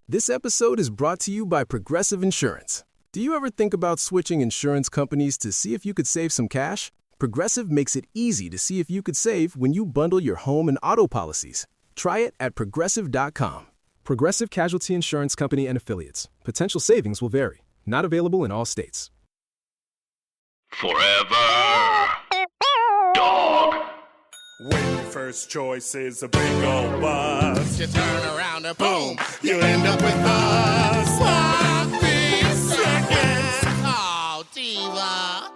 This episode is brought to you by Progressive Insurance. Do you ever think about switching insurance companies to see if you could save some cash? Progressive makes it easy to see if you could save when you bundle your home and auto policies. Try it at Progressive.com. Progressive Casualty Insurance Company and Affiliates. Potential savings will vary. Not available in all states. Forever Dog. When your first choice is a big old bus, You turn around and boom, you end up with us. sloppy seconds. Oh, diva.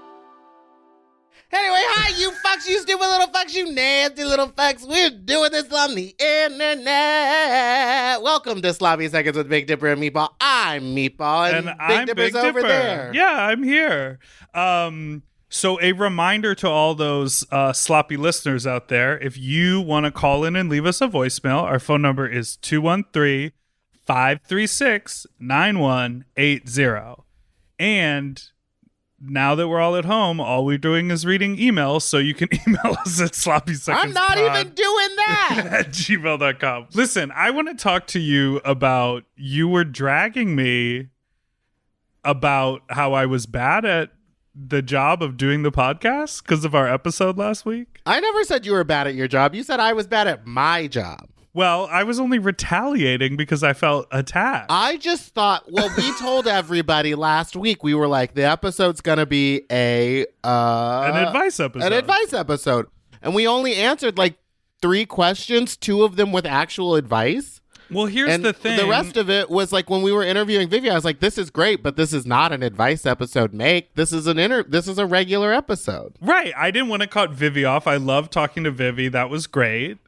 Anyway, hi, you fucks, you stupid little fucks, you nasty little fucks. We're doing this on the internet. Welcome to Sloppy Seconds with Big Dipper and Meatball. I'm Meatball, and I'm Big Dipper's Big over Dipper. there. Yeah, I'm here. So a reminder to all those sloppy listeners out there, if you want to call in and leave us a voicemail, our phone number is 213-536-9180. And now that we're all at home, all we're doing is reading emails, so you can email us at sloppysecondspod. I'm not even doing that. at gmail.com. Listen, I want to talk to you about, you were dragging me about how I was bad at the job of doing the podcast because of our episode last week. I never said you were bad at your job. You said I was bad at my job. Well, I was only retaliating because I felt attacked. I just thought, well, we told everybody last week, we were like, the episode's going to be an advice episode. An advice episode. And we only answered like 3 questions, 2 of them with actual advice. Well, here's And the thing. the rest of it was like when we were interviewing Vivi, I was like, this is great, but this is not an advice episode. This is a regular episode. Right. I didn't want to cut Vivi off. I love talking to Vivi. That was great.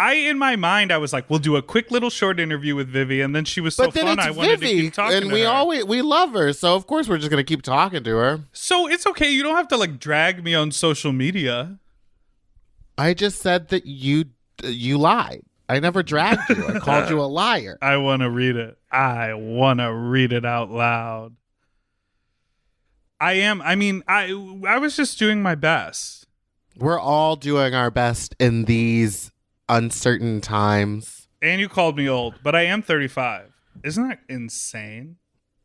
In my mind, I was like, we'll do a quick little short interview with Vivi, and then she was so But then fun, it's I wanted Vivi, to keep talking and to we her. we love her, so of course we're just gonna keep talking to her. So it's okay. You don't have to like drag me on social media. I just said that you lied. I never dragged you. I called you a liar. I want to read it. I want to read it out loud. I was just doing my best. We're all doing our best in these uncertain times. And you called me old, but I am 35. Isn't that insane?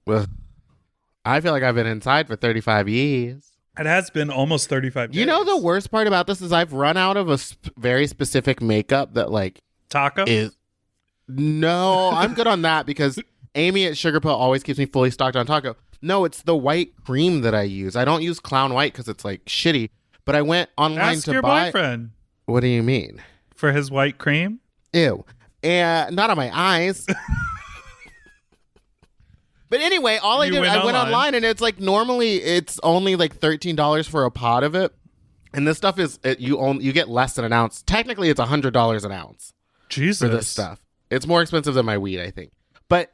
Well, I feel like I've been inside for 35 years. It has been almost 35 days. You know, the worst part about this is I've run out of a very specific makeup that like Taco? No, I'm good on that because Amy at Sugar Pill always keeps me fully stocked on taco. No, it's the white cream that I use. I don't use Clown White because it's like shitty, but I went online Ask to your buy. boyfriend What do you mean? for his white cream. Ew. And not on my eyes. But anyway, I went online and it's like normally it's only like $13 for a pot of it. And this stuff you get less than an ounce. Technically it's $100 an ounce. Jesus. For this stuff. It's more expensive than my weed, I think. But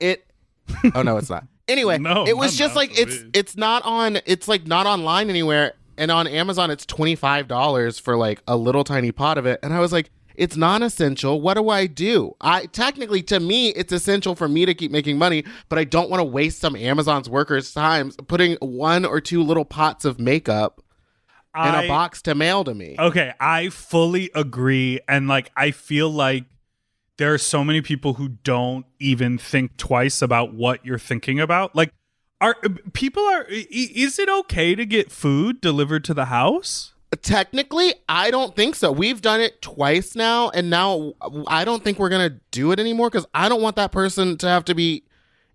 oh no, it's not. Anyway, No, it was my just mouth like is it's not online anywhere. And on Amazon it's $25 for like a little tiny pot of it. And I was like, it's non-essential. What do I do? Technically to me, it's essential for me to keep making money, but I don't want to waste some Amazon's workers' time putting 1 or 2 little pots of makeup in a box to mail to me. Okay, I fully agree. And like, I feel like there are so many people who don't even think twice about what you're thinking about. Like, is it okay to get food delivered to the house? Technically, I don't think so. We've done it twice now, and now I don't think we're going to do it anymore because I don't want that person to have to be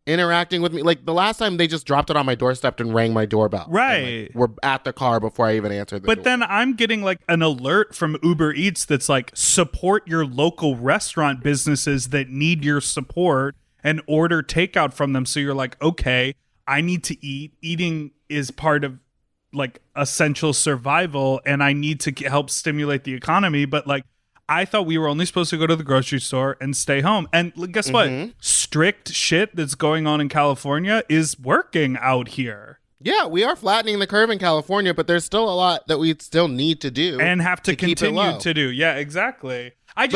interacting with me. Like the last time they just dropped it on my doorstep and rang my doorbell. Right. And, like, we're at the car before I even answered the door. But then I'm getting like an alert from Uber Eats that's like, support your local restaurant businesses that need your support and order takeout from them. So you're like, okay, I need to eat. Eating is part of like essential survival and I need to help stimulate the economy. But like, I thought we were only supposed to go to the grocery store and stay home. And guess what? Strict shit that's going on in California is working out here. Yeah, we are flattening the curve in California, but there's still a lot that we still need to do. And have to keep it continue low. to do. Yeah, exactly.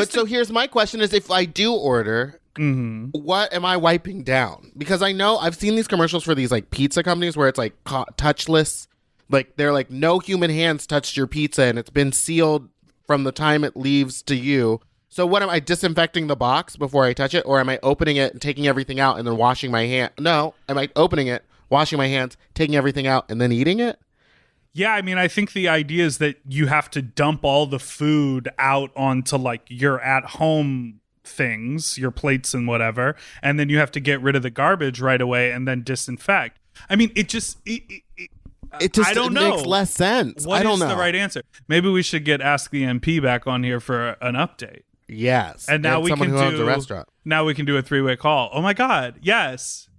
So here's my question is if I do order, what am I wiping down? Because I know I've seen these commercials for these like pizza companies where it's like touchless. Like they're like no human hands touched your pizza and it's been sealed from the time it leaves to you. So what, am I disinfecting the box before I touch it, or am I opening it and taking everything out and then washing my hand? No, am I opening it, washing my hands, taking everything out, and then eating it? Yeah, I mean, I think the idea is that you have to dump all the food out onto like your at-home things, your plates and whatever, and then you have to get rid of the garbage right away and then disinfect. I mean, it just I don't know. Makes less sense. What I don't is know. the right answer? Maybe we should get Ask the MP back on here for an update. Yes, And now we someone can who owns do a restaurant. Now we can do a 3-way call. Oh my God, yes.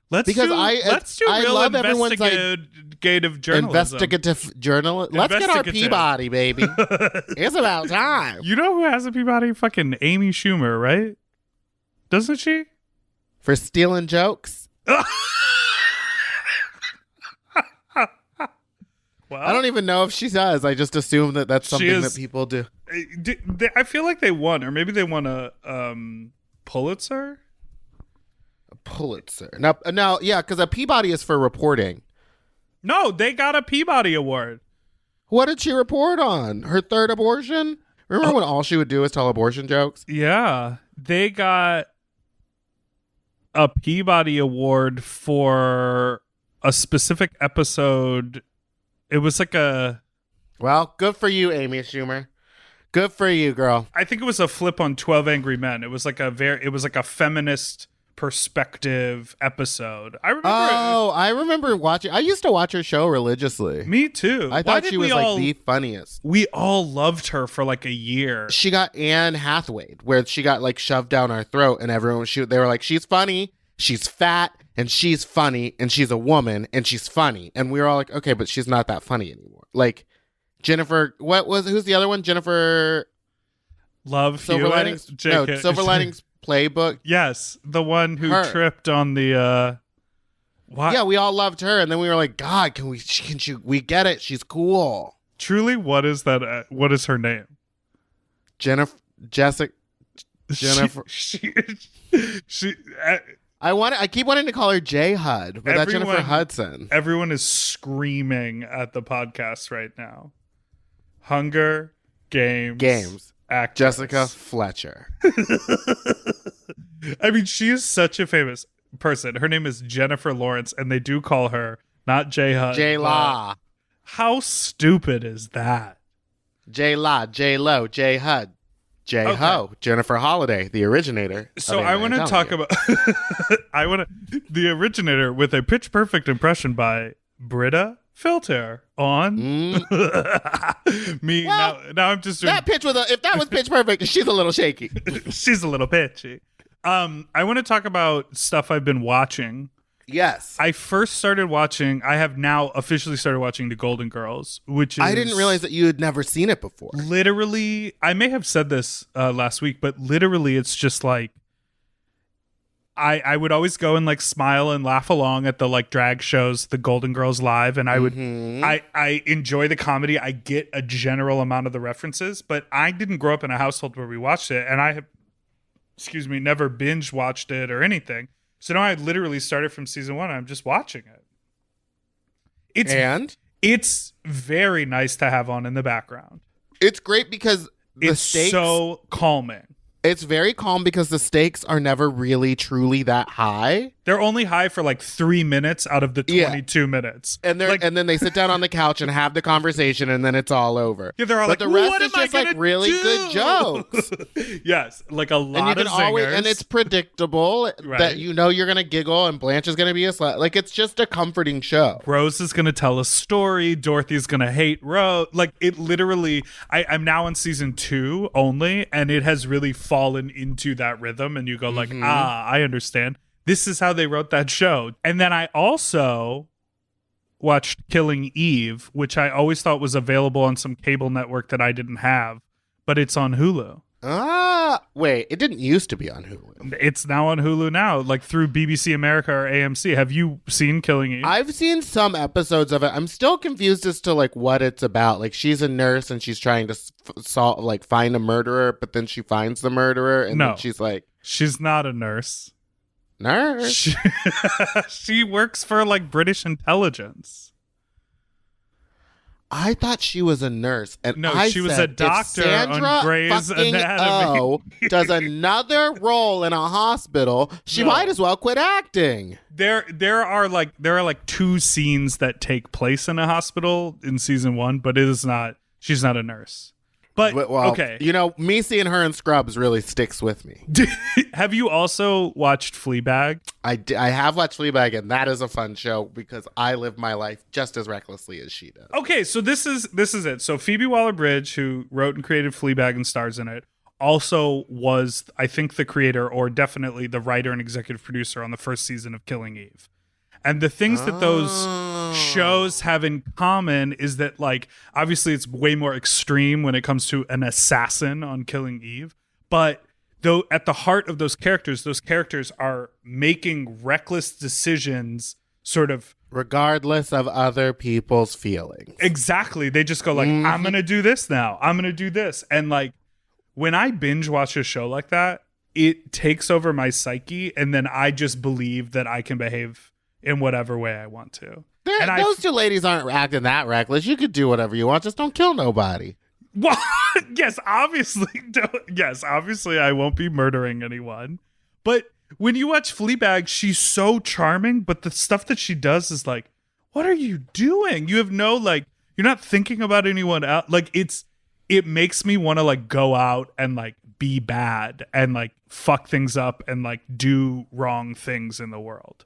Let's do I real love everyone's, like, investigative journalism. Investigative journalism. Let's get our Investigative. Peabody, baby. It's about time. You know who has a Peabody? Fucking Amy Schumer, right? Doesn't she? For stealing jokes. Well, I don't even know if she does. I just assume that that's something is- that people do. I feel like they won, or maybe they won a Pulitzer. Pulitzer. No, yeah, because a Peabody is for reporting. No, they got a Peabody Award. What did she report on? Her third abortion? Remember when all she would do is tell abortion jokes? Yeah, they got a Peabody Award for a specific episode. It was like Well, good for you, Amy Schumer. Good for you, girl. I think it was a flip on 12 Angry Men. It was like a feminist perspective episode. I remember. Oh, I remember watching. I used to watch her show religiously. Me too. I thought she was like the funniest. We all loved her for like a year. She got Anne Hathaway, where she got like shoved down our throat, and everyone they were like, she's funny, she's fat, and she's funny, and she's a woman, and she's funny, and we were all like, okay, but she's not that funny anymore. Like Jennifer, who's the other one? Jennifer Love Silver Hewitt? Linings. No, JK. Silver Linings Playbook. Yes, the one who Her. tripped on the. What? Yeah, we all loved her, and then we were like, God, can she? We get it. She's cool. Truly, what is that? What is her name? Jessica. Jennifer. She I keep wanting to call her J Hud, but that's Jennifer Hudson. Everyone is screaming at the podcast right now. Hunger Games. Actress. Jessica Fletcher. I mean, she is such a famous person. Her name is Jennifer Lawrence, and they do call her not J Hud. J La. How stupid is that? J La, J Lo, J Hud, J Ho, Jennifer Holiday, the originator. So I want to talk about the originator with a pitch perfect impression by Britta Filter on me. Well, now I'm just doing, That pitch was if that was pitch perfect, she's a little shaky. she's a little pitchy. I want to talk about stuff I've been watching. Yes. I have now officially started watching The Golden Girls, which is... I didn't realize that you had never seen it before. Literally, I may have said this last week, but literally it's just like, I would always go and like smile and laugh along at the like drag shows, The Golden Girls Live, and I would, I enjoy the comedy. I get a general amount of the references, but I didn't grow up in a household where we watched it, and I have, never binge watched it or anything. So now I literally started from season 1. And I'm just watching it. It's very nice to have on in the background. It's great because It's so calming. It's very calm because the stakes are never really truly that high. They're only high for like 3 minutes out of the 22 minutes. And then they sit down on the couch and have the conversation, and then it's all over. Yeah, they're all but like, the rest what is am I just like gonna really do? good jokes. Yes, like a lot And you of can zingers. and it's predictable Right. that you know you're gonna giggle, and Blanche is gonna be a slut. Like, it's just a comforting show. Rose is going to tell a story. Dorothy's going to hate Rose. Like, it literally, I'm now on season 2 only, and it has really fallen into that rhythm. And you go like, I understand. This is how they wrote that show. And then I also watched Killing Eve, which I always thought was available on some cable network that I didn't have, but it's on Hulu. Wait, it didn't used to be on Hulu. It's now on Hulu now, like through BBC America or AMC. Have you seen Killing Eve? I've seen some episodes of it. I'm still confused as to like what it's about. Like, she's a nurse and she's trying to find a murderer, but then she finds the murderer, and then she's like, she's not a nurse. Nurse. She works for like British intelligence. I thought she was a nurse, and No, I she was said, a doctor if Sandra on Grey's fucking Anatomy. O does another role in a hospital, she might as well quit acting. There are like 2 scenes that take place in a hospital in season 1, but she's not a nurse. But Well, okay. Me seeing her in Scrubs really sticks with me. Have you also watched Fleabag? I have watched Fleabag, and that is a fun show because I live my life just as recklessly as she does. Okay, so this is it. So Phoebe Waller-Bridge, who wrote and created Fleabag and stars in it, also was, I think, the creator or definitely the writer and executive producer on the first season of Killing Eve. And the things that those shows have in common is that, like, obviously it's way more extreme when it comes to an assassin on Killing Eve. But though at the heart of those characters are making reckless decisions sort of regardless of other people's feelings. Exactly. They just go like, I'm going to do this now. I'm going to do this. And like, when I binge watch a show like that, it takes over my psyche. And then I just believe that I can behave in whatever way I want to. Those 2 ladies aren't acting that reckless. You could do whatever you want. Just don't kill nobody. Well, yes, obviously. Obviously I won't be murdering anyone. But when you watch Fleabag, she's so charming. But the stuff that she does is like, what are you doing? You have no, like, you're not thinking about anyone else. Like, it makes me want to like go out and like be bad and like fuck things up and like do wrong things in the world.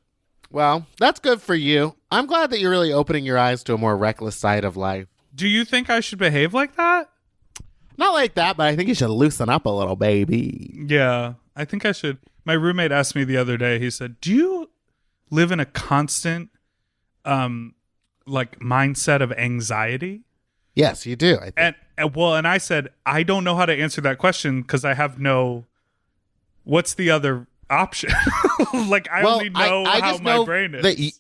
Well, that's good for you. I'm glad that you're really opening your eyes to a more reckless side of life. Do you think I should behave like that? Not like that, but I think you should loosen up a little, baby. Yeah, I think I should. My roommate asked me the other day, he said, do you live in a constant like mindset of anxiety? Yes, you do. I think. And I said, I don't know how to answer that question because I have what's the other option? Like, I only know how my brain is. That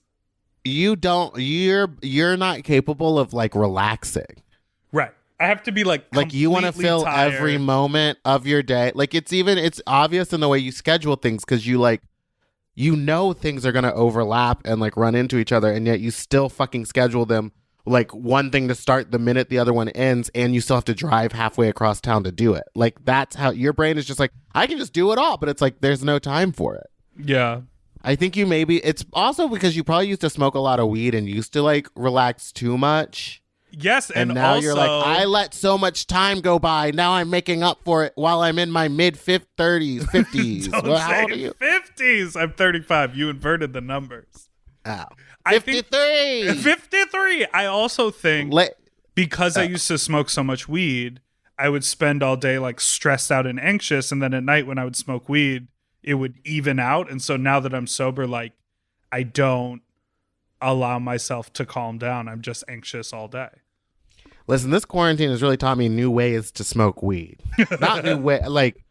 you're not capable of like relaxing. Right. I have to be like you want to fill tired. every moment of your day. Like it's obvious in the way you schedule things because you know things are going to overlap and like run into each other, and yet you still fucking schedule them like one thing to start the minute the other one ends, and you still have to drive halfway across town to do it. Like, that's how your brain is just like, I can just do it all, but it's like there's no time for it. Yeah. I think it's also because you probably used to smoke a lot of weed and used to like relax too much. Yes, and now also, you're like, I let so much time go by. Now I'm making up for it while I'm in my mid-30s, 50s. Don't how old are you? 50s. I'm 35. You inverted the numbers. Oh. 53. 53. I also think because I used to smoke so much weed, I would spend all day like stressed out and anxious, and then at night when I would smoke weed, it would even out. And so now that I'm sober, like, I don't allow myself to calm down. I'm just anxious all day. Listen, this quarantine has really taught me new ways to smoke weed. Not new way, like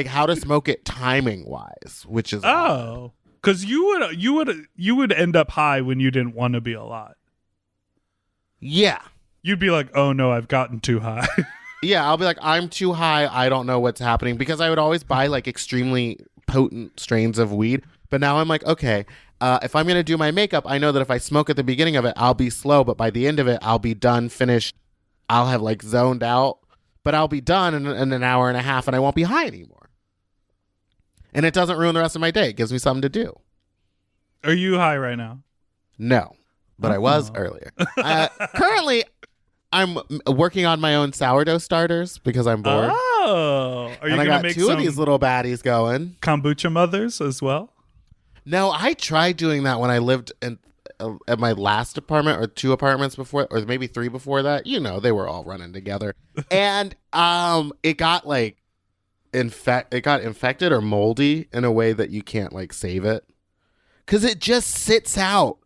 how to smoke it timing wise, which is because you would end up high when you didn't want to be a lot. Yeah, you'd be like, oh no, I've gotten too high. Yeah, I'll be like, I'm too high. I don't know what's happening, because I would always buy like extremely potent strains of weed. But now I'm like, okay, if I'm going to do my makeup, I know that if I smoke at the beginning of it, I'll be slow. But by the end of it, I'll be done, finished. I'll have like zoned out, but I'll be done in an hour and a half, and I won't be high anymore. And it doesn't ruin the rest of my day. It gives me something to do. Are you high right now? No, but I was earlier. Currently, I'm working on my own sourdough starters because I'm bored. Oh, are you and I gonna got make two some of these little baddies going. Kombucha mothers as well? No, I tried doing that when I lived at my last apartment, or 2 apartments before, or maybe 3 before that. You know, they were all running together, and it got like it got infected or moldy in a way that you can't like save it, because it just sits out.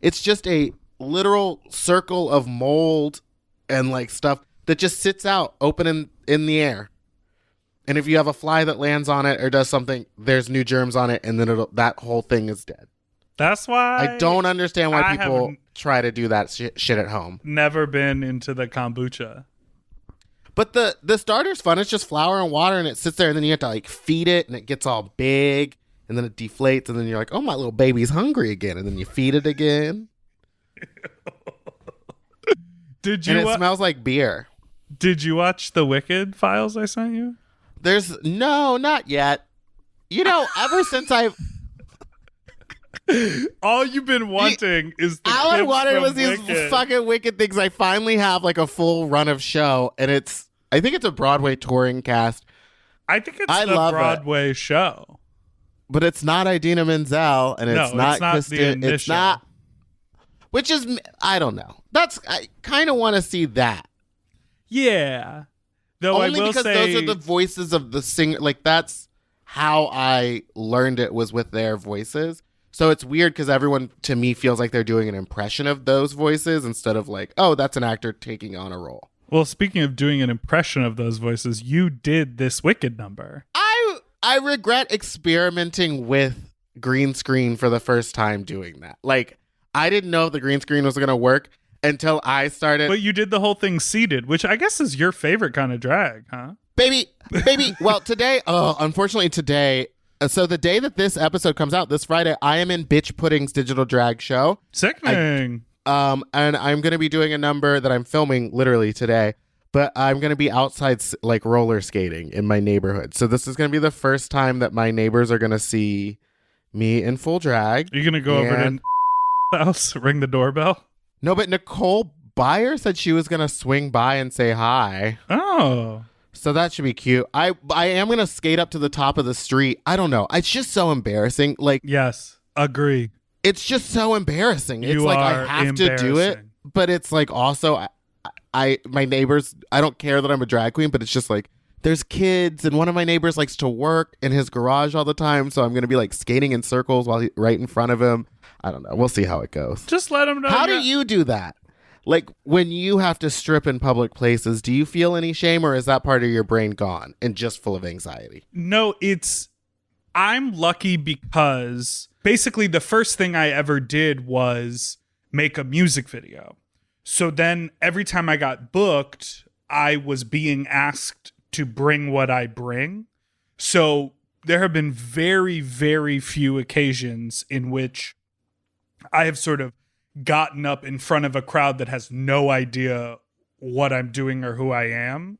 It's just a literal circle of mold and like stuff that just sits out open in the air. And if you have a fly that lands on it or does something, there's new germs on it, and then that whole thing is dead. That's why I don't understand why people try to do that shit at home. Never been into the kombucha. But the starter's fun. It's just flour and water, and it sits there, and then you have to like feed it, and it gets all big, and then it deflates, and then you're like, oh, my little baby's hungry again, and then you feed it again. Did And you it smells like beer. did you watch the Wicked files I sent you? There's no, not yet. You know, ever since All you've been wanting is the all I clips wanted from was these Wicked. fucking Wicked things. I finally have like a full run of show, and I think it's a Broadway touring cast, I think it's I the love it. Broadway show. but it's not Idina Menzel, and No, it's not it's not the Kristen. It's initial. not. Which is, I don't know. I kind of want to see that. Yeah. Though Only I will because say those are the voices of the singer. Like, that's how I learned it, was with their voices. So it's weird because everyone, to me, feels like they're doing an impression of those voices instead of like, oh, that's an actor taking on a role. Well, speaking of doing an impression of those voices, you did this Wicked number. I regret experimenting with green screen for the first time doing that. Like, I didn't know if the green screen was going to work until I started. But you did the whole thing seated, which I guess is your favorite kind of drag, huh? Baby. Well, today, unfortunately today, so the day that this episode comes out, this Friday, I am in Bitch Pudding's digital drag show. Sickening. And I'm going to be doing a number that I'm filming literally today, but I'm going to be outside like roller skating in my neighborhood. So this is going to be the first time that my neighbors are going to see me in full drag. Are you going to go over to the house, ring the doorbell? No, but Nicole Byer said she was going to swing by and say hi. Oh. So that should be cute. I am going to skate up to the top of the street. I don't know. It's just so embarrassing. Like, Yes. Agree. it's just so embarrassing. It's You like I are have to do it, embarrassing. but it's like also my neighbors, I don't care that I'm a drag queen, but it's just like there's kids and one of my neighbors likes to work in his garage all the time, so I'm going to be like skating in circles while right in front of him. I don't know. We'll see how it goes. Just let them know. How do you do that? Like when you have to strip in public places, do you feel any shame or is that part of your brain gone and just full of anxiety? No, I'm lucky because basically the first thing I ever did was make a music video. So then every time I got booked, I was being asked to bring what I bring. So there have been very, very few occasions in which I have sort of gotten up in front of a crowd that has no idea what I'm doing or who I am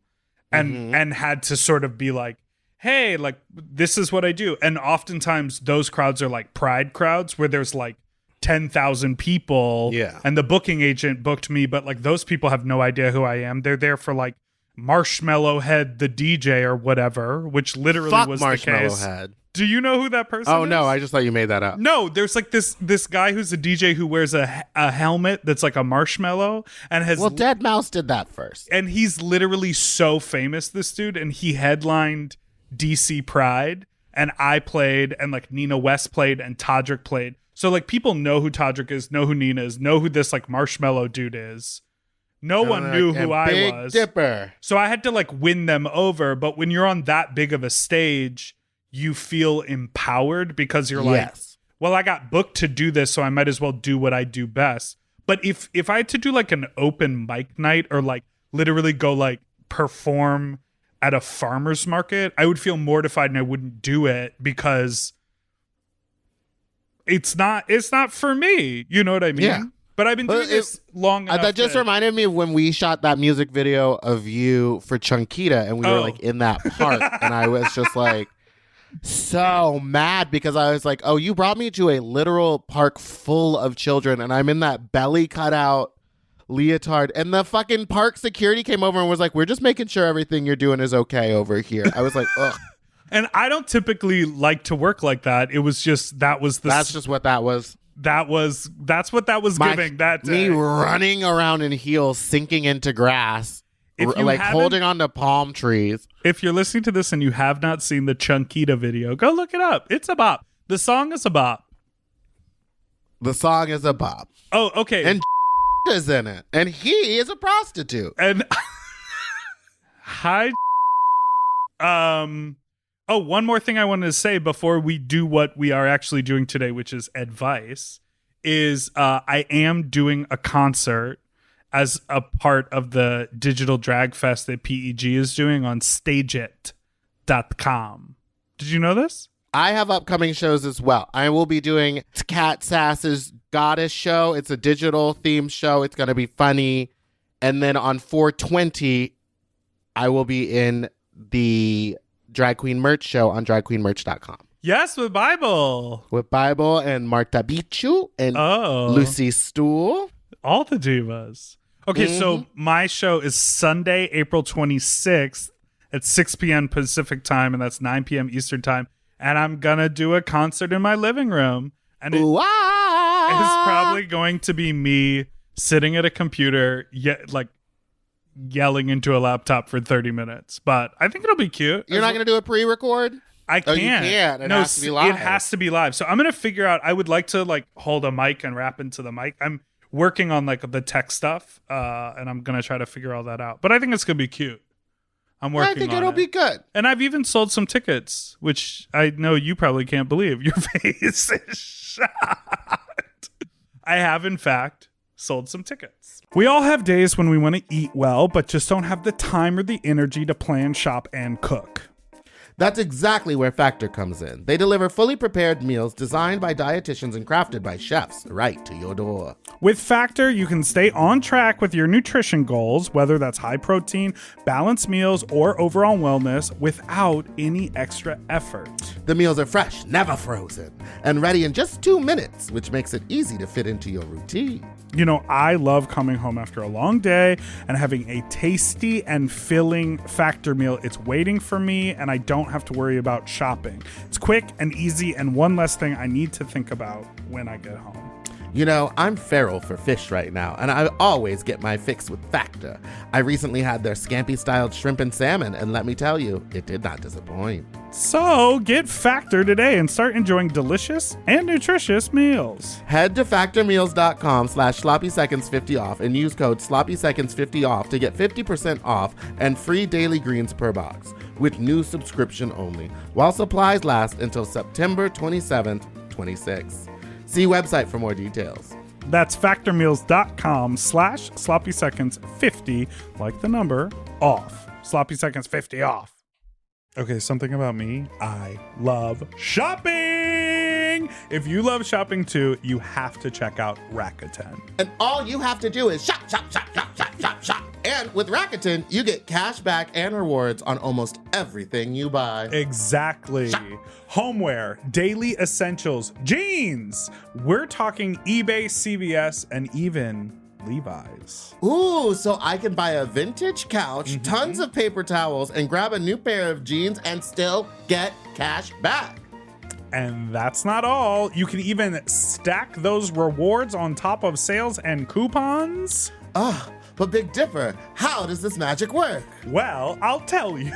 and had to sort of be like, hey, like, this is what I do. And oftentimes those crowds are like pride crowds where there's like 10,000 people. Yeah. And the booking agent booked me, but like those people have no idea who I am. They're there for like Marshmallow Head, the DJ or whatever, which literally Fuck was Marshmallow the case. Head. Do you know who that person Oh, is? no, I just thought you made that up. No, there's like this guy who's a DJ who wears a helmet that's like a marshmallow and has Well, Dead Mouse did that first. and he's literally so famous, this dude, and he headlined DC Pride and I played and like Nina West played and Todrick played. So like people know who Todrick is, know who Nina is, know who this like marshmallow dude is. No one knew who I Big was. Dipper. So I had to like win them over, but when you're on that big of a stage, you feel empowered because you're like, Yes. well, I got booked to do this, so I might as well do what I do best. But if I had to do like an open mic night or like literally go like perform at a farmer's market, I would feel mortified and I wouldn't do it because it's not for me. You know what I mean? Yeah. But I've been doing this long enough. That just reminded me of when we shot that music video of you for Chunkita and we were Oh. like in that park and I was just like so mad because I was like, oh, you brought me to a literal park full of children and I'm in that belly cutout leotard and the fucking park security came over and was like, we're just making sure everything you're doing is okay over here. I was like, ugh. And I don't typically like to work like that. It was just That's just what that was. That's what that was giving that day. Me running around in heels, sinking into grass, If you like haven't- holding on to palm trees. If you're listening to this and you have not seen the Chunkita video, go look it up. It's a bop. The song is a bop. The song is a bop. Oh, okay. And is in it. And he is a prostitute. And hi. Oh, one more thing I wanted to say before we do what we are actually doing today, which is advice, is I am doing a concert as a part of the digital drag fest that PEG is doing on stageit.com. Did you know this? I have upcoming shows as well. I will be doing Cat Sass's Goddess show. It's a digital themed show. It's going to be funny And then on 4/20, I will be in the Drag Queen Merch show on dragqueenmerch.com. Yes, with Bible. With Bible and Marta Bichu and Lucy Stool. All the divas. Okay, so my show is Sunday, April 26th at 6 p.m. Pacific time, and that's 9 p.m. Eastern time. And I'm going to do a concert in my living room. And it is probably going to be me sitting at a computer, yelling into a laptop for 30 minutes. But I think it'll be cute. You're not going to do a pre-record? I can't. Oh, you can't. It has to be live. It has to be live. So I'm going to figure out, I would like to hold a mic and rap into the mic. I'm working on the tech stuff, and I'm going to try to figure all that out. But I think it's going to be cute. I'm working on it. I think it'll be good. And I've even sold some tickets, which I know you probably can't believe. Your face is shocked. I have, in fact, sold some tickets. We all have days when we want to eat well, but just don't have the time or the energy to plan, shop, and cook. That's exactly where Factor comes in. They deliver fully prepared meals designed by dietitians and crafted by chefs right to your door. With Factor, you can stay on track with your nutrition goals, whether that's high protein, balanced meals, or overall wellness, without any extra effort. The meals are fresh, never frozen, and ready in just 2 minutes, which makes it easy to fit into your routine. You know, I love coming home after a long day and having a tasty and filling Factor meal. It's waiting for me, and I don't have to worry about shopping. It's quick and easy, and one less thing I need to think about when I get home. You know, I'm feral for fish right now, and I always get my fix with Factor. I recently had their scampi-styled shrimp and salmon, and let me tell you, it did not disappoint. So get Factor today and start enjoying delicious and nutritious meals. Head to factormeals.com/sloppyseconds50 off and use code sloppyseconds50 off to get 50% off and free daily greens per box with new subscription only, while supplies last until September 27th, 26. See website for more details. That's factormeals.com/sloppyseconds50, like the number, off. Sloppy Seconds 50 off. Okay, something about me. I love shopping. If you love shopping too, you have to check out Rakuten. And all you have to do is shop, shop, shop, shop, shop, shop, shop. And with Rakuten, you get cash back and rewards on almost everything you buy. Exactly. Shop. Homeware, daily essentials, jeans. We're talking eBay, CVS, and even Levi's. Ooh, so I can buy a vintage couch, tons of paper towels, and grab a new pair of jeans and still get cash back. And that's not all. You can even stack those rewards on top of sales and coupons. But Big Dipper, how does this magic work? Well, I'll tell you.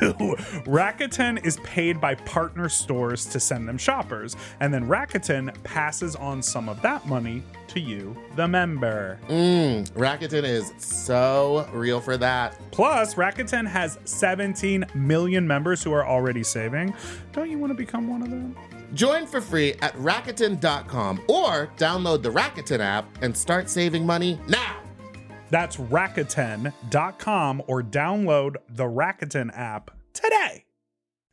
Rakuten is paid by partner stores to send them shoppers, and then Rakuten passes on some of that money to you, the member. Rakuten is so real for that. Plus, Rakuten has 17 million members who are already saving. Don't you want to become one of them? Join for free at Rakuten.com or download the Rakuten app and start saving money now. That's Rakuten.com or download the Rakuten app today.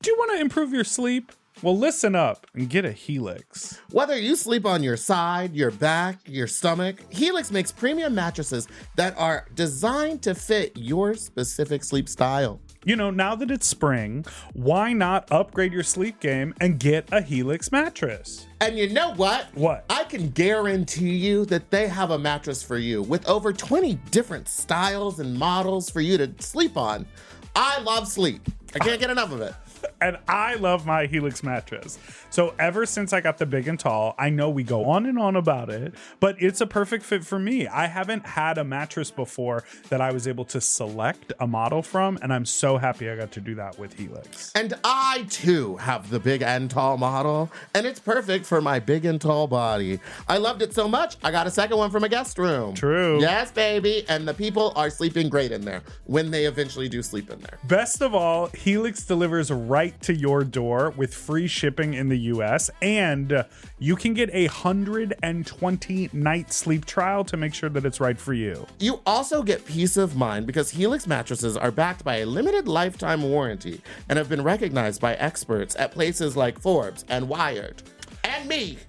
Do you want to improve your sleep? Well, listen up and get a Helix. Whether you sleep on your side, your back, your stomach, Helix makes premium mattresses that are designed to fit your specific sleep style. You know, now that it's spring, why not upgrade your sleep game and get a Helix mattress? And you know what? What? I can guarantee you that they have a mattress for you with over 20 different styles and models for you to sleep on. I love sleep. I can't get enough of it. And I love my Helix mattress. So ever since I got the big and tall, I know we go on and on about it, but it's a perfect fit for me. I haven't had a mattress before that I was able to select a model from, and I'm so happy I got to do that with Helix. And I too have the big and tall model, and it's perfect for my big and tall body. I loved it so much, I got a second one from a guest room. True. Yes, baby. And the people are sleeping great in there when they eventually do sleep in there. Best of all, Helix delivers right to your door with free shipping in the US, and you can get a 120-night sleep trial to make sure that it's right for you. You also get peace of mind because Helix mattresses are backed by a limited lifetime warranty and have been recognized by experts at places like Forbes and Wired and me.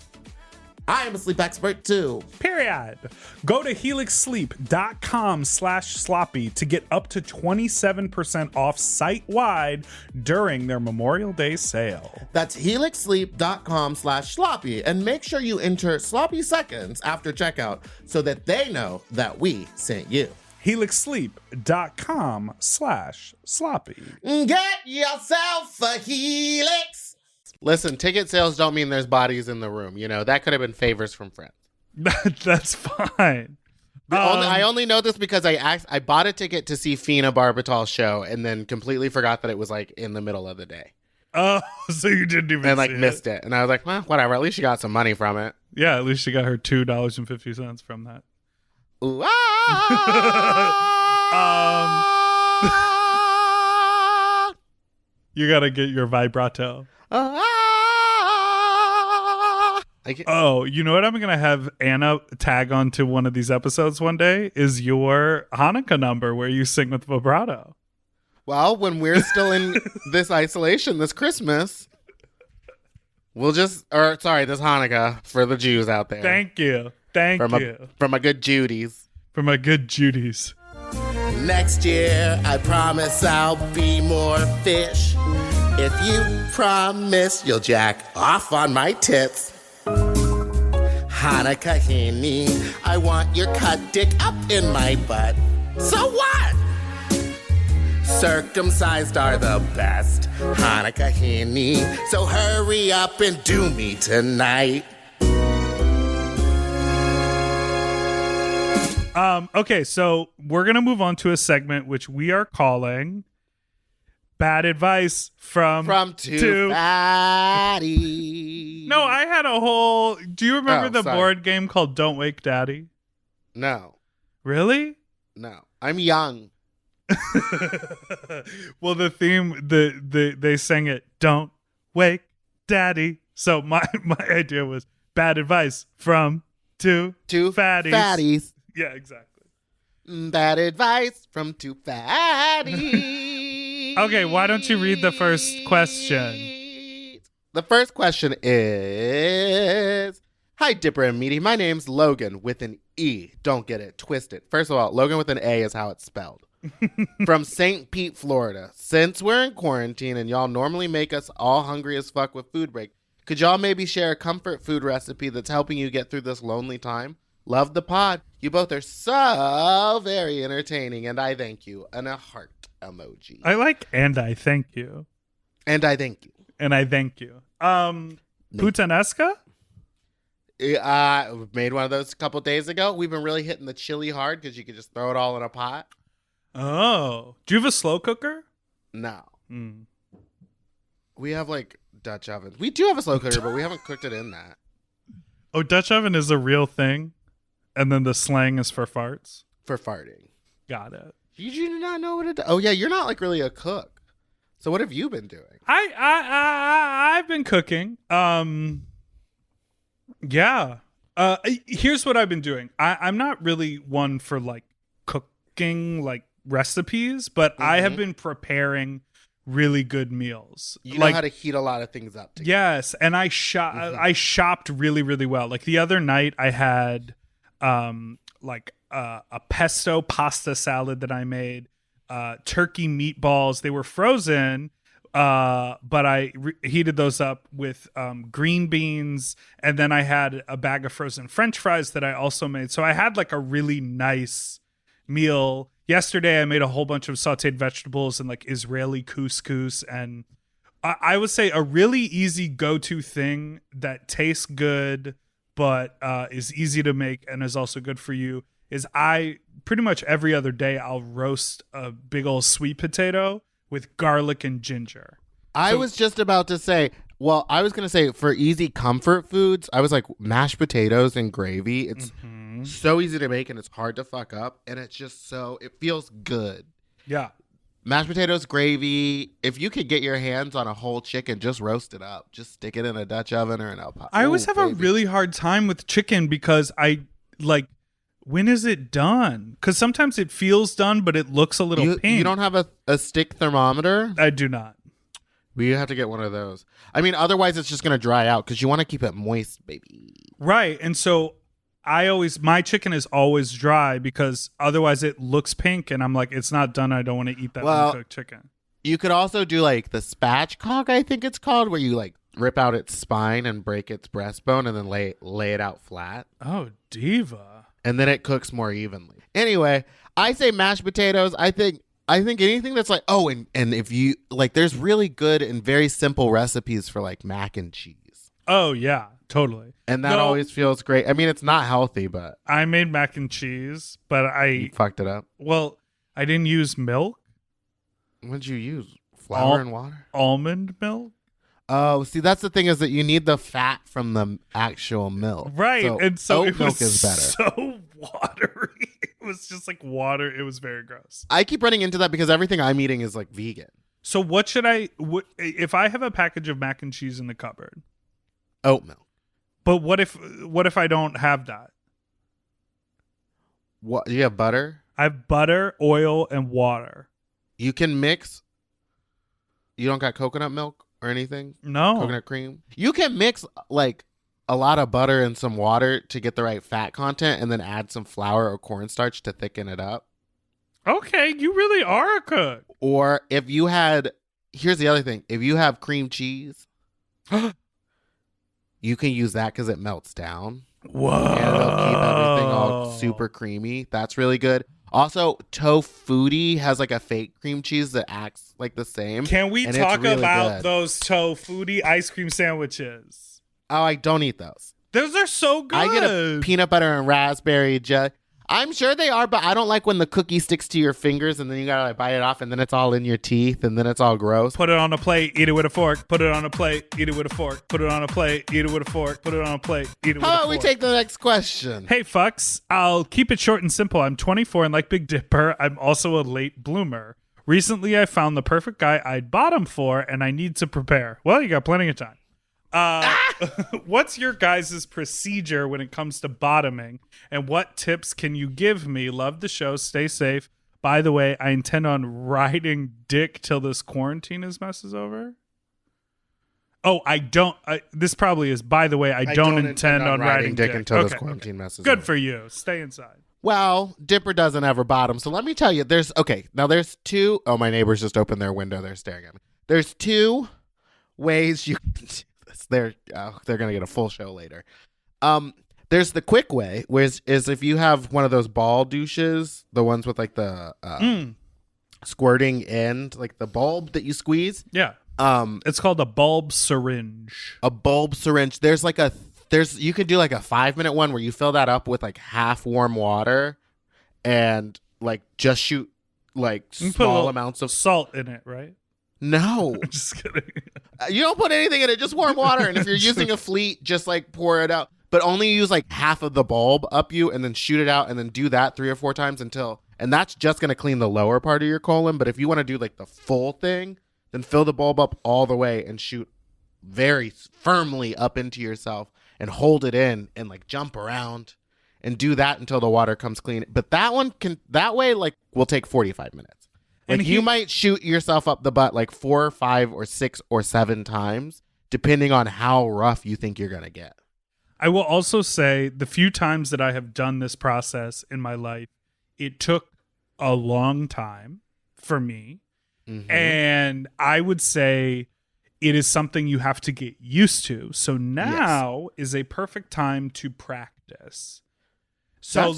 I am a sleep expert too. Period. Go to helixsleep.com/sloppy to get up to 27% off site-wide during their Memorial Day sale. That's helixsleep.com/sloppy, and make sure you enter sloppy seconds after checkout so that they know that we sent you. helixsleep.com/sloppy. Get yourself a Helix. Listen, ticket sales don't mean there's bodies in the room. You know, that could have been favors from friends. That's fine. I only know this because I bought a ticket to see Fina Barbital's show and then completely forgot that it was like in the middle of the day. Oh, so you didn't even and like see missed it. And I was like, well, whatever. At least she got some money from it. Yeah, at least she got her $2.50 from that. Ooh, ah! You gotta get your vibrato. Oh, you know what I'm gonna have Anna tag onto one of these episodes one day is your Hanukkah number where you sing with vibrato. well, when we're still in this isolation this Christmas, this Hanukkah for the Jews out there. Thank you. From a good Judy's. For my good Judy's. Next year, I promise I'll be more fish. If you promise you'll jack off on my tits. Hanukkah Hini, I want your cut dick up in my butt. So what? Circumcised are the best. Hanukkah Hini, so hurry up and do me tonight. Okay, so we're gonna move on to a segment which we are calling Bad Advice from Two Fatties. No, I had a whole. Do you remember the sorry. board game called Don't Wake Daddy? No. Really? No. I'm young. Well, the theme, they sang it. Don't wake Daddy. So my idea was bad advice from two fatties. Yeah, exactly. Bad advice from two fatties. Okay, why don't you read the first question? The first question is, hi, Dipper and Meaty. My name's Logan with an E. Don't get it twisted. First of all, Logan with an A is how it's spelled. From St. Pete, Florida. Since we're in quarantine and y'all normally make us all hungry as fuck with food break, could y'all maybe share a comfort food recipe that's helping you get through this lonely time? Love the pod. You both are so very entertaining, and I thank you. And a heart emoji. I like and I thank you. And I thank you. And I thank you. Putanesca? We made one of those a couple days ago. We've been really hitting the chili hard because you could just throw it all in a pot. Oh. Do you have a slow cooker? No. Mm. We have like Dutch ovens. We do have a slow cooker, but we haven't cooked it in that. Oh, Dutch oven is a real thing? And then the slang is for farts? For farting. Got it. You do not know what it does. Oh, yeah, you're not like really a cook. So what have you been doing? I've been cooking. Yeah. Here's what I've been doing. I'm not really one for like cooking like recipes, but I have been preparing really good meals. You know how to heat a lot of things up together. Yes, and I shopped really, really well. Like the other night I had like a pesto pasta salad that I made, turkey meatballs. They were frozen, but I heated those up with green beans, and then I had a bag of frozen French fries that I also made. So I had like a really nice meal. Yesterday I made a whole bunch of sauteed vegetables and like Israeli couscous, and I would say a really easy go-to thing that tastes good but is easy to make and is also good for you is I pretty much every other day I'll roast a big old sweet potato with garlic and ginger. I was just about to say, well, I was going to say for easy comfort foods, I was like mashed potatoes and gravy. It's so easy to make and it's hard to fuck up. And it's just it feels good. Yeah. Mashed potatoes, gravy. If you could get your hands on a whole chicken, just roast it up. Just stick it in a Dutch oven or an El Paso. I always have a really hard time with chicken because I like, when is it done? Because sometimes it feels done, but it looks a little pink. You don't have a stick thermometer? I do not. We have to get one of those. I mean, otherwise it's just going to dry out because you want to keep it moist, baby. Right. And so my chicken is always dry because otherwise it looks pink and I'm like, it's not done. I don't want to eat that uncooked chicken. You could also do like the spatchcock, I think it's called, where you like rip out its spine and break its breastbone and then lay it out flat. Oh, diva. And then it cooks more evenly. Anyway, I say mashed potatoes. I think anything that's like, oh, and if you like, there's really good and very simple recipes for like mac and cheese. Oh, yeah, totally. And that always feels great. I mean, it's not healthy, but I made mac and cheese, but you fucked it up. Well, I didn't use milk. What'd you use? Flour and water? Almond milk? Oh, see, that's the thing is that you need the fat from the actual milk. Right. And so oat it milk was is better. so watery. It was just like water. It was very gross. I keep running into that because everything I'm eating is like vegan. So if I have a package of mac and cheese in the cupboard? Oat milk. But what if I don't have that? What, do you have butter? I have butter, oil, and water. You can mix. You don't got coconut milk or anything? No. Coconut cream? You can mix like a lot of butter and some water to get the right fat content and then add some flour or cornstarch to thicken it up. Okay, you really are a cook. Or if you had, here's the other thing. If you have cream cheese, you can use that because it melts down. Whoa. And it'll keep everything all super creamy. That's really good. Also, Tofutti has like a fake cream cheese that acts like the same. Can we and talk it's really about good. those Tofutti ice cream sandwiches? Oh, I don't eat those. Those are so good. I get a peanut butter and raspberry jelly. I'm sure they are, but I don't like when the cookie sticks to your fingers and then you gotta like bite it off and then it's all in your teeth and then it's all gross. Put it on a plate, eat it with a fork. Put it on a plate, eat it with a fork. Put it on a plate, eat it with a fork. Put it on a plate, eat it with a fork. How about we take the next question? Hey, fucks. I'll keep it short and simple. I'm 24 and like Big Dipper, I'm also a late bloomer. Recently, I found the perfect guy I'd bottom for and I need to prepare. Well, you got plenty of time. What's your guys' procedure when it comes to bottoming, and what tips can you give me? Love the show. Stay safe. By the way, I intend on riding dick till this quarantine messes over. Oh, I don't. This probably is. By the way, I don't intend on riding dick until this quarantine messes over. Good for you. Stay inside. Well, Dipper doesn't ever bottom, so let me tell you. There's two. Oh, my neighbors just opened their window. They're staring at me. There's two ways you can do this. They're gonna get a full show later. There's the quick way, which is if you have one of those ball douches, the ones with like the squirting end, like the bulb that you squeeze. Yeah. It's called a bulb syringe. A bulb syringe. You could do like a 5-minute one where you fill that up with like half warm water and like just shoot like small amounts of salt in it, right? No. I'm just kidding. You don't put anything in it, just warm water. And if you're using a fleet, just like pour it out. But only use like half of the bulb up you and then shoot it out and then do that 3 or 4 times and that's just going to clean the lower part of your colon. But if you want to do like the full thing, then fill the bulb up all the way and shoot very firmly up into yourself and hold it in and like jump around and do that until the water comes clean. But that way will take 45 minutes. Like you might shoot yourself up the butt like 4 or 5 or 6 or 7 times, depending on how rough you think you're going to get. I will also say the few times that I have done this process in my life, it took a long time for me. Mm-hmm. And I would say it is something you have to get used to. So now is a perfect time to practice. So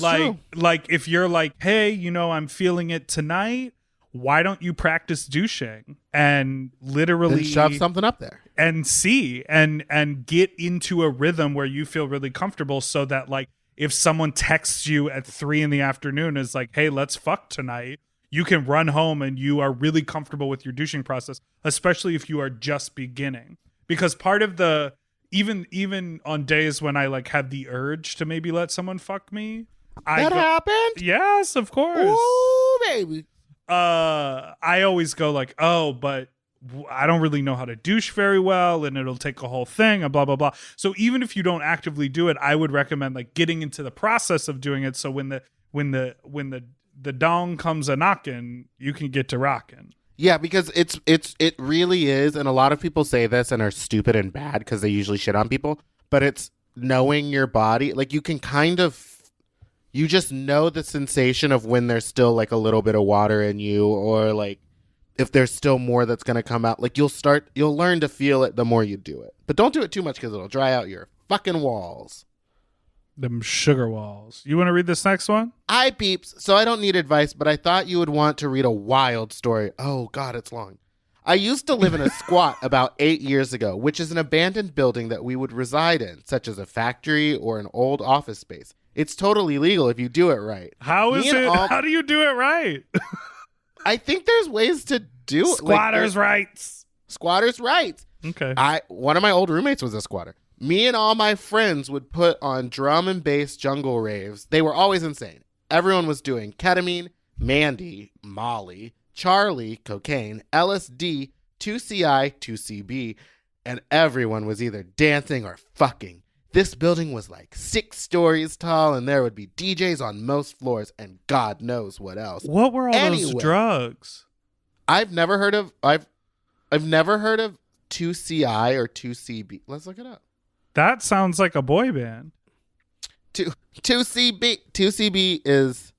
like if you're like, hey, I'm feeling it tonight. Why don't you practice douching and literally then shove something up there and see and get into a rhythm where you feel really comfortable so that like if someone texts you at 3 p.m. is like, hey, let's fuck tonight, you can run home and you are really comfortable with your douching process, especially if you are just beginning. Because part of the even on days when I like have the urge to maybe let someone fuck me. Happened? Yes, of course. Ooh, baby. I always go like, oh, but I don't really know how to douche very well and it'll take a whole thing and blah, blah, blah. So even if you don't actively do it, I would recommend like getting into the process of doing it. So when the dong comes a knocking, you can get to rocking. Yeah, because it really is. And a lot of people say this and are stupid and bad because they usually shit on people. But knowing your body, like you can kind of, you just know the sensation of when there's still like a little bit of water in you, or like if there's still more that's going to come out. Like you'll learn to feel it the more you do it. But don't do it too much because it'll dry out your fucking walls. Them sugar walls. You want to read this next one? Hi, peeps. So I don't need advice, but I thought you would want to read a wild story. Oh, God, it's long. I used to live in a squat about 8 years ago, which is an abandoned building that we would reside in, such as a factory or an old office space. It's totally legal if you do it right. How is it? How do you do it right? I think there's ways to do it. Squatters' rights. Squatters' rights. Okay. One of my old roommates was a squatter. Me and all my friends would put on drum and bass jungle raves. They were always insane. Everyone was doing ketamine, Mandy, Molly, Charlie, cocaine, LSD, 2CI, 2CB, and everyone was either dancing or fucking. This building was like 6 stories tall, and there would be DJs on most floors, and God knows what else. What were all those drugs? I've never heard of 2CI or 2CB. Let's look it up. That sounds like a boy band. 2CB is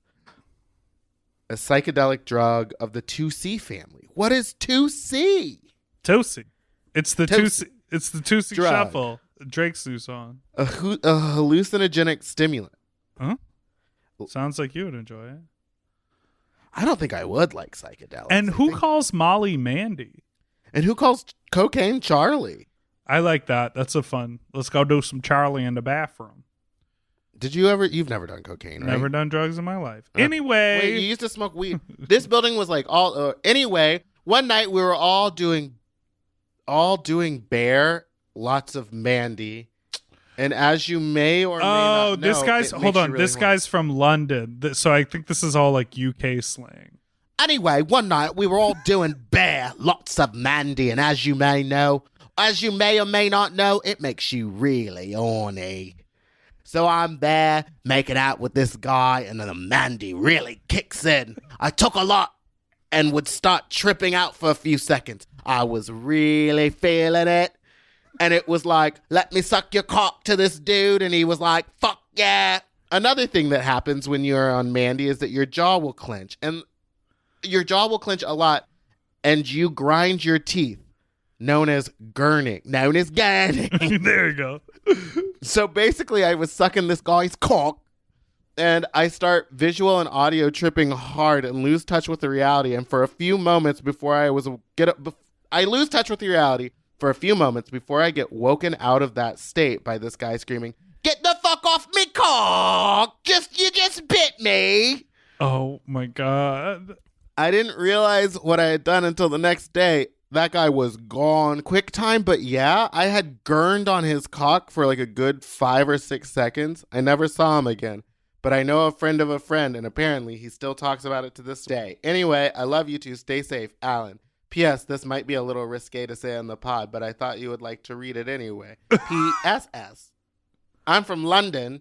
a psychedelic drug of the 2C family. What is 2C? Tootsie. It's the Tootsie. 2C. It's the 2C Drug. shuffle. Drake's new song. A hallucinogenic stimulant. Huh? Sounds like you would enjoy it. I don't think I would like psychedelics. And who calls Molly Mandy? And who calls cocaine Charlie? I like that. That's a fun. Let's go do some Charlie in the bathroom. You've never done cocaine, right? Never done drugs in my life. Anyway. Wait, you used to smoke weed. This building was like anyway, one night we were all doing bear, lots of Mandy. And as you may or may not know, this guy's from London. So I think this is all like UK slang. Anyway, one night we were all doing bear, lots of Mandy, and as you may or may not know, it makes you really horny. So I'm there making out with this guy, and then the Mandy really kicks in. I took a lot and would start tripping out for a few seconds. I was really feeling it. And it was like, let me suck your cock to this dude. And he was like, fuck yeah. Another thing that happens when you're on Mandy is that your jaw will clench. And your jaw will clench a lot. And you grind your teeth, known as gurning. There you go. So basically, I was sucking this guy's cock. And I start visual and audio tripping hard and lose touch with the reality. And for a few moments before I lose touch with the reality. For a few moments before I get woken out of that state by this guy screaming, "Get the fuck off me cock! You just bit me!" Oh my God. I didn't realize what I had done until the next day. That guy was gone. Quick time, but yeah, I had gurned on his cock for like a good 5 or 6 seconds. I never saw him again. But I know a friend of a friend, and apparently he still talks about it to this day. Anyway, I love you two. Stay safe. Alan. P.S. This might be a little risque to say on the pod, but I thought you would like to read it anyway. P.S.S. I'm from London,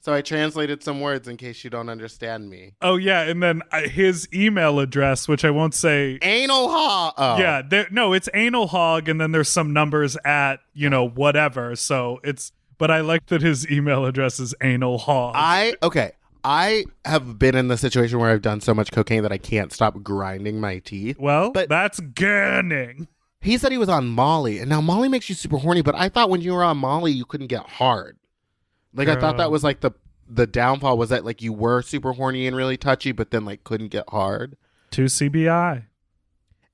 so I translated some words in case you don't understand me. Oh, yeah, and then his email address, which I won't say. Analhog. Oh. Yeah, it's Analhog, and then there's some numbers at, whatever. So but I like that his email address is Analhog. I have been in the situation where I've done so much cocaine that I can't stop grinding my teeth. Well, but that's gurning. He said he was on Molly, and now Molly makes you super horny, but I thought when you were on Molly, you couldn't get hard. Like, I thought that was like the downfall was that like you were super horny and really touchy, but then like couldn't get hard. 2CBI.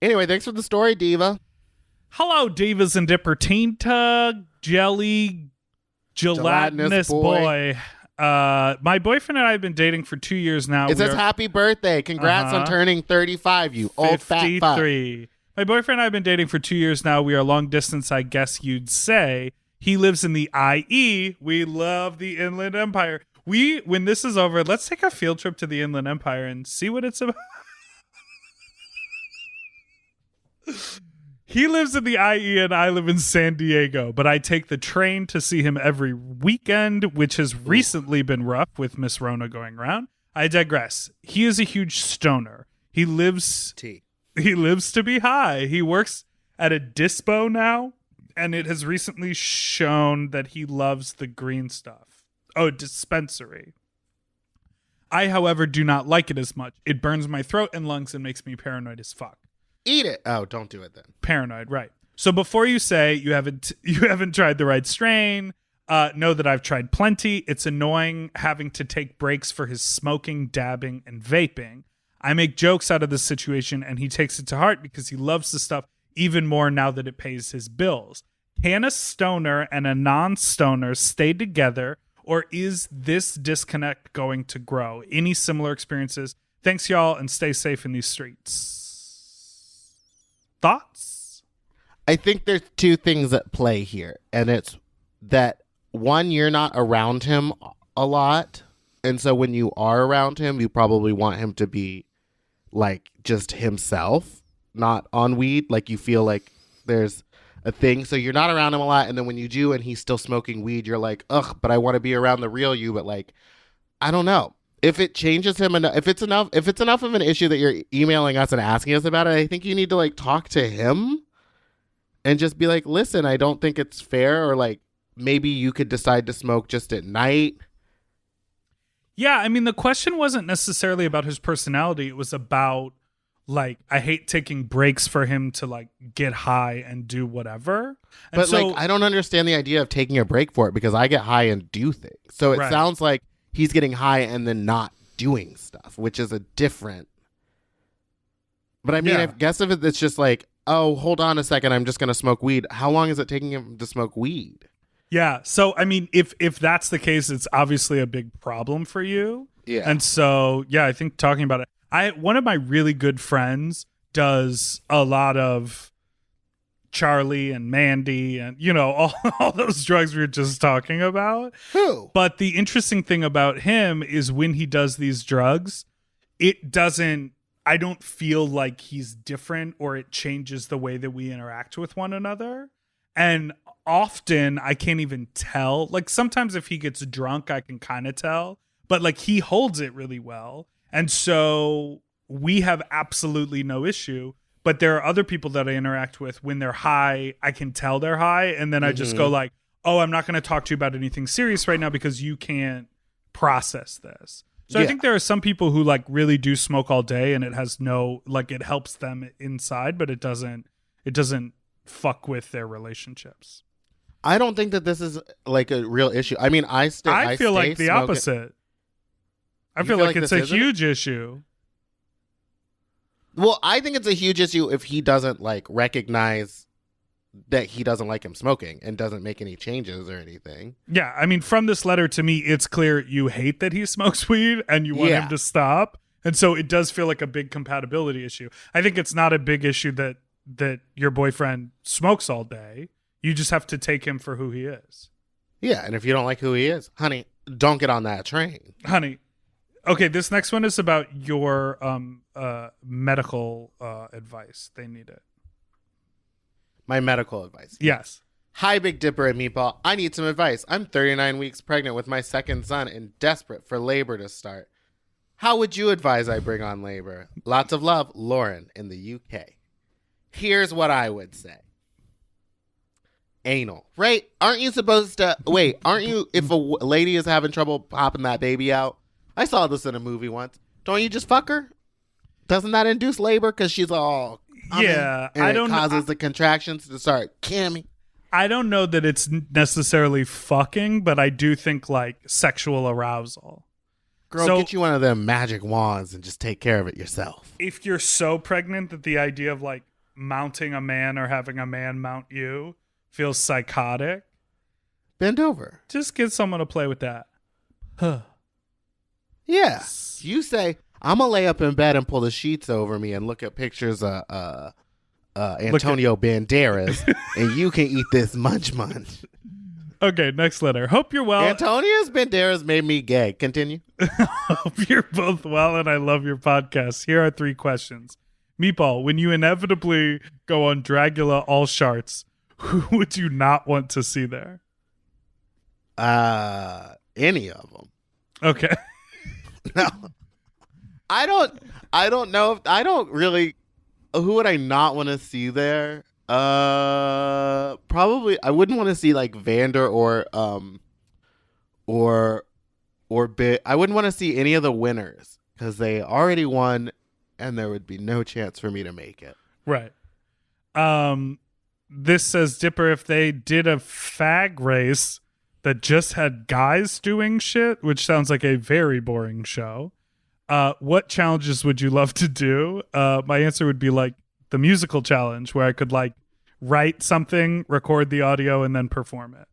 Anyway, thanks for the story, Diva. Hello, Divas and Dippertina, jelly, gelatinous boy. My boyfriend and I have been dating for 2 years now. It says happy birthday. Congrats on turning 35, you old fat fuck. 53. My boyfriend and I have been dating for 2 years now. We are long distance, I guess you'd say. He lives in the IE. We love the Inland Empire. When this is over, let's take a field trip to the Inland Empire and see what it's about. He lives in the IE and I live in San Diego, but I take the train to see him every weekend, which has recently been rough with Miss Rona going around. I digress. He is a huge stoner. He lives to be high. He works at a dispo now, and it has recently shown that he loves the green stuff. Oh, dispensary. I, however, do not like it as much. It burns my throat and lungs and makes me paranoid as fuck. Eat it. Oh, don't do it then. Paranoid, right. So before you say you haven't tried the right strain, know that I've tried plenty. It's annoying having to take breaks for his smoking, dabbing, and vaping. I make jokes out of this situation, and he takes it to heart because he loves the stuff even more now that it pays his bills. Can a stoner and a non-stoner stay together, or is this disconnect going to grow? Any similar experiences? Thanks, y'all, and stay safe in these streets. Thoughts? I think there's two things at play here, and it's that, one, you're not around him a lot, and so when you are around him, you probably want him to be like just himself, not on weed. Like you feel like there's a thing, so you're not around him a lot, and then when you do and he's still smoking weed, you're like, ugh, but I want to be around the real you. But like, I don't know if it changes him enough, if it's enough of an issue that you're emailing us and asking us about it. I think you need to like talk to him and just be like, listen, I don't think it's fair, or like maybe you could decide to smoke just at night. Yeah, I mean, the question wasn't necessarily about his personality. It was about, like, I hate taking breaks for him to, like, get high and do whatever. And but, so, like, I don't understand the idea of taking a break for it, because I get high and do things. So it sounds like he's getting high and then not doing stuff, which is a different... But, I mean, I guess if it's just like, oh, hold on a second, I'm just going to smoke weed. How long is it taking him to smoke weed? Yeah, so I mean, if that's the case, it's obviously a big problem for you. Yeah. And so, yeah, I think talking about it, one of my really good friends does a lot of Charlie and Mandy and, you know, all those drugs we were just talking about. Who? But the interesting thing about him is when he does these drugs, I don't feel like he's different or it changes the way that we interact with one another. And often I can't even tell. Like sometimes if he gets drunk, I can kind of tell. But like he holds it really well. And so we have absolutely no issue. But there are other people that I interact with when they're high, I can tell they're high. And then I just go like, oh, I'm not going to talk to you about anything serious right now because you can't process this. So I think there are some people who like really do smoke all day and it has no, like it helps them inside, but it doesn't fuck with their relationships. I don't think that this is like a real issue. I mean, I feel like the opposite. I feel like it's a huge issue. Well, I think it's a huge issue if he doesn't like recognize that he doesn't like him smoking and doesn't make any changes or anything. Yeah, I mean, from this letter to me, it's clear you hate that he smokes weed and you want him to stop. And so it does feel like a big compatibility issue. I think it's not a big issue that your boyfriend smokes all day. You just have to take him for who he is. Yeah, and if you don't like who he is, honey, don't get on that train. Honey. Okay, this next one is about your medical advice. They need it. My medical advice. Yes. Hi, Big Dipper and Meatball. I need some advice. I'm 39 weeks pregnant with my second son and desperate for labor to start. How would you advise I bring on labor? Lots of love, Lauren in the UK. Here's what I would say. Anal, right? Aren't you supposed to... Wait, aren't you... If a lady is having trouble popping that baby out? I saw this in a movie once. Don't you just fuck her? Doesn't that induce labor? Because she's all... Yeah, I don't know. It causes the contractions to start camming. I don't know that it's necessarily fucking, but I do think like sexual arousal. Girl, get you one of them magic wands and just take care of it yourself. If you're so pregnant that the idea of like mounting a man or having a man mount you feels psychotic, bend over. Just get someone to play with that. Yeah. You say, I'm going to lay up in bed and pull the sheets over me and look at pictures of Antonio Banderas, and you can eat this munch. Okay, next letter. Hope you're well. Antonio Banderas made me gay. Continue. Hope you're both well, and I love your podcast. Here are 3 questions. Meatball, when you inevitably go on Dragula All Sharts, who would you not want to see there? Any of them. Okay. No. I don't know if I don't really. Who would I not want to see there? Probably I wouldn't want to see like Vander or Bit. I wouldn't want to see any of the winners because they already won, and there would be no chance for me to make it. Right. This says, Dipper, if they did a fag race that just had guys doing shit, which sounds like a very boring show, what challenges would you love to do? My answer would be like the musical challenge, where I could like write something, record the audio, and then perform it.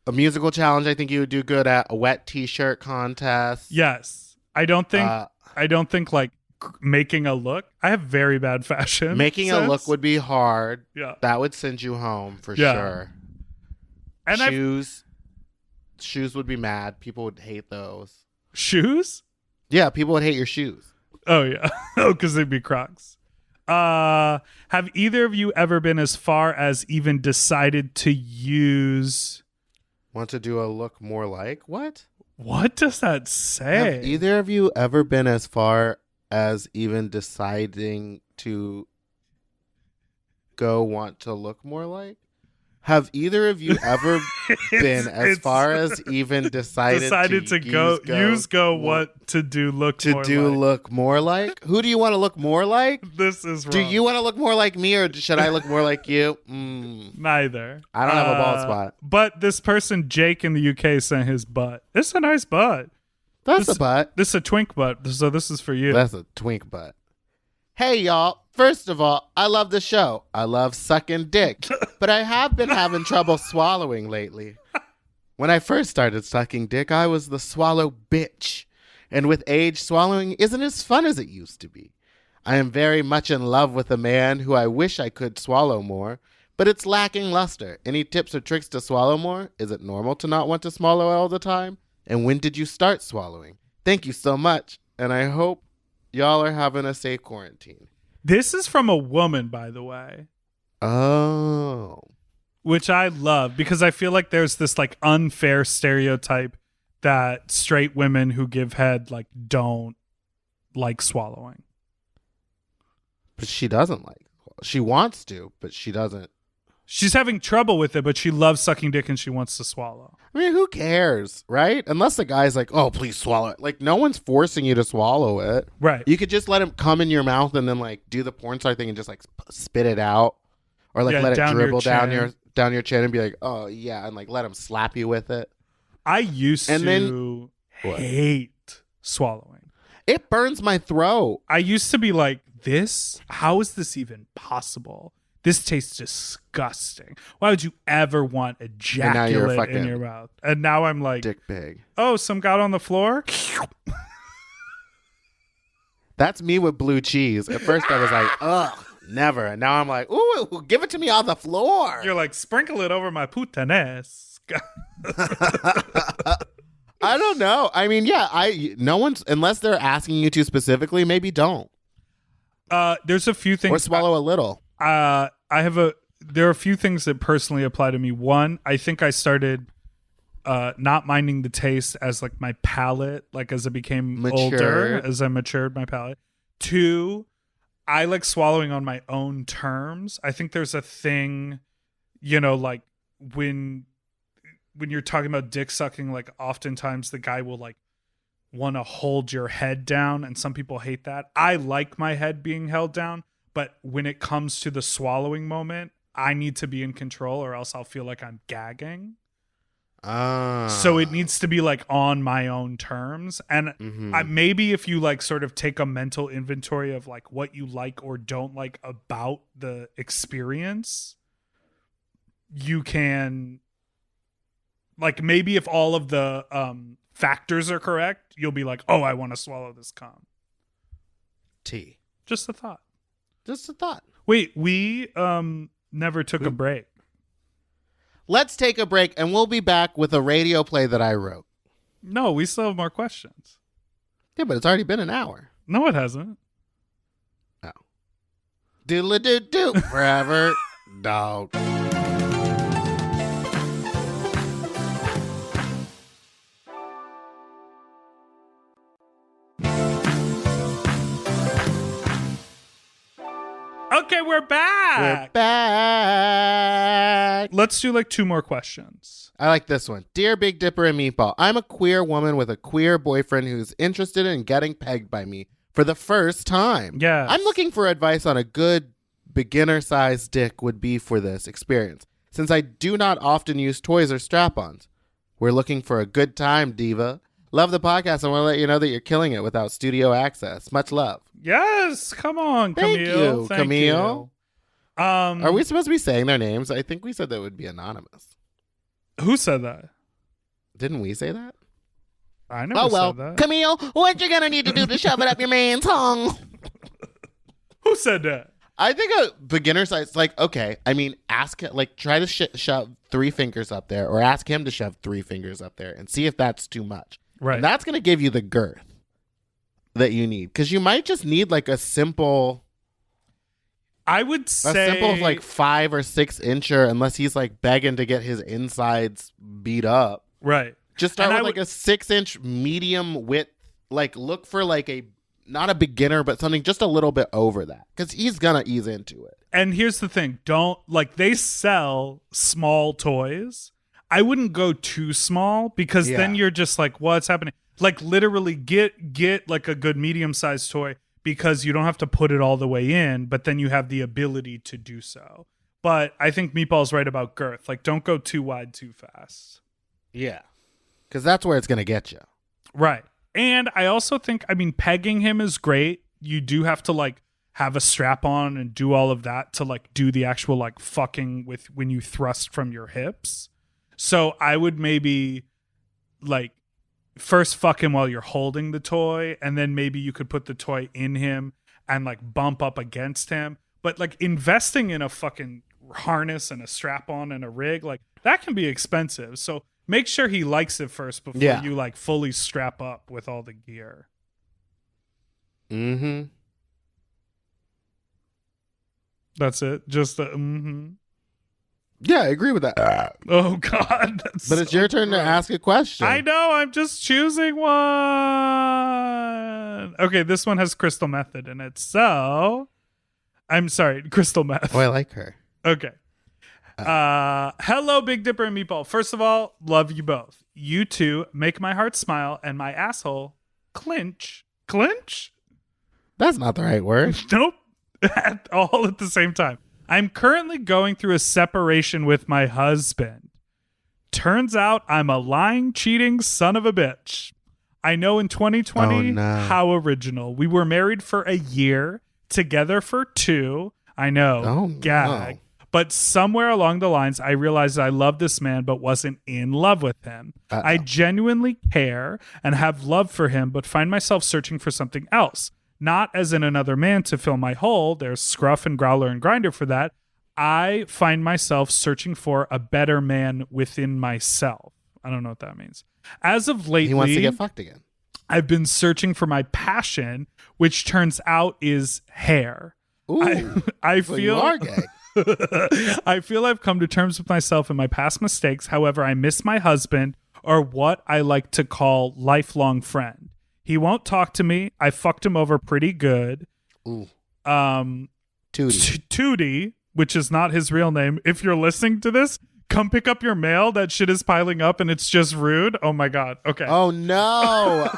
A musical challenge, I think you would do good at. A wet t-shirt contest. Yes. I don't think like making a look. I have very bad fashion Making sense. a look would be hard. Yeah. That would send you home for Yeah. sure. And Shoes would be mad. People would hate those. shoes? Yeah, people would hate your shoes. Oh yeah. Oh, because they'd be Crocs. Have either of you ever been as far as even decided to use? Want to do a look more like? What? What does that say? Have either of you ever been as far as even deciding to go want to look more like? Have either of you ever been as far as even decided to go what to do look to more do like? look more like? Who do you want to look more like? This is wrong. Do you want to look more like me, or should I look more like you? Neither. I don't have a bald spot. But this person, Jake in the UK, sent his butt. It's a nice butt. That's a butt. This is a twink butt, so this is for you. That's a twink butt. Hey, y'all. First of all, I love the show. I love sucking dick. But I have been having trouble swallowing lately. When I first started sucking dick, I was the swallow bitch. And with age, swallowing isn't as fun as it used to be. I am very much in love with a man who I wish I could swallow more, but it's lacking luster. Any tips or tricks to swallow more? Is it normal to not want to swallow all the time? And when did you start swallowing? Thank you so much. And I hope y'all are having a safe quarantine. This is from a woman, by the way. Oh. Which I love, because I feel like there's this like unfair stereotype that straight women who give head like don't like swallowing. But she doesn't like. She wants to, but she doesn't. She's having trouble with it, but she loves sucking dick and she wants to swallow. I mean, who cares, right? Unless the guy's like, oh, please swallow it. Like, no one's forcing you to swallow it. Right. You could just let him come in your mouth and then, like, do the porn star thing and just, like, spit it out. Or, like, let it dribble down your chin and be like, oh, yeah. And, like, let him slap you with it. I used to hate swallowing. It burns my throat. I used to be like, how is this even possible? This tastes disgusting. Why would you ever want ejaculate in your mouth? And now I'm like, dick big. Oh, some got on the floor? That's me with blue cheese. At first I was like, ugh, never. And now I'm like, ooh, give it to me on the floor. You're like, sprinkle it over my putanesque. I don't know. I mean, yeah, no one's, unless they're asking you to specifically, maybe don't. There's a few things. Or swallow a little. There are a few things that personally apply to me. One, I think I started not minding the taste as like my palate, like as I became older, as I matured my palate. Two, I like swallowing on my own terms. I think there's a thing, like when you're talking about dick sucking, like oftentimes the guy will like want to hold your head down, and some people hate that. I like my head being held down. But when it comes to the swallowing moment, I need to be in control or else I'll feel like I'm gagging. So it needs to be like on my own terms. And maybe if you like sort of take a mental inventory of like what you like or don't like about the experience, you can like, maybe if all of the factors are correct, you'll be like, oh, I want to swallow this cum. Tea. Just a thought. Just a thought. Wait, we never took a break. Let's take a break, and we'll be back with a radio play that I wrote. No, we still have more questions. Yeah, but it's already been an hour. No, it hasn't. Oh. Doodle-doo-doo. Forever. Dog. Okay, we're back. We're back. Let's do like 2 more questions. I like this one. Dear Big Dipper and Meatball, I'm a queer woman with a queer boyfriend who's interested in getting pegged by me for the first time. Yes. I'm looking for advice on a good beginner-sized dick would be for this experience, since I do not often use toys or strap-ons. We're looking for a good time, diva. Love the podcast. I want to let you know that you're killing it without studio access. Much love. Yes, come on, Thank Camille. you, Camille. You. Are we supposed to be saying their names? I think we said that would be anonymous. Who said that? Didn't we say that? I never Oh, well, said that. Camille, what you gonna need to do to shove it up your man's tongue? Who said that? I think a beginner size, like, okay, I mean, ask, like, try to shove 3 fingers up there, or ask him to shove 3 fingers up there and see if that's too much. Right. And that's going to give you the girth that you need. Because you might just need, like, a simple, like, 5 or 6 incher, unless he's, like, begging to get his insides beat up. Right. Just start with, like, a 6-inch medium width, like, look for, like, not a beginner, but something just a little bit over that, because he's gonna ease into it. And here's the thing, they sell small toys. I wouldn't go too small, because then you're just like, what's happening? Like, literally get like a good medium-sized toy, because you don't have to put it all the way in, but then you have the ability to do so. But I think Meatball's right about girth. Like, don't go too wide too fast. Yeah, because that's where it's gonna get you. Right. And I also think, pegging him is great. You do have to, like, have a strap on and do all of that to, like, do the actual, like, fucking with when you thrust from your hips. So I would maybe, like, first fuck him while you're holding the toy, and then maybe you could put the toy in him and, like, bump up against him. But, like, investing in a fucking harness and a strap on and a rig, like, that can be expensive. So make sure he likes it first before you, like, fully strap up with all the gear. Mm-hmm. That's it? Just the Yeah, I agree with that. Oh, God. But it's your turn to ask a question. I know. I'm just choosing one. Okay, this one has crystal method in it. So, I'm sorry, crystal meth. Oh, I like her. Okay. Hello, Big Dipper and Meatball. First of all, love you both. You two make my heart smile and my asshole clinch. Clinch? That's not the right word. Nope. All at the same time. I'm currently going through a separation with my husband. Turns out I'm a lying, cheating son of a bitch. I know in 2020, how original. We were married for a year, together for 2. I know. Gag. No. But somewhere along the lines, I realized I loved this man, but wasn't in love with him. I genuinely care and have love for him, but find myself searching for something else. Not as in another man to fill my hole. There's Scruff and Growler and Grinder for that. I find myself searching for a better man within myself. I don't know what that means. As of lately, he wants to get fucked again. I've been searching for my passion, which turns out is hair. Ooh, I so feel you are gay. I feel I've come to terms with myself and my past mistakes. However, I miss my husband, or what I like to call lifelong friend. He won't talk to me. I fucked him over pretty good. Ooh. Tootie, which is not his real name. If you're listening to this, come pick up your mail. That shit is piling up and it's just rude. Oh my God. Okay. Oh no.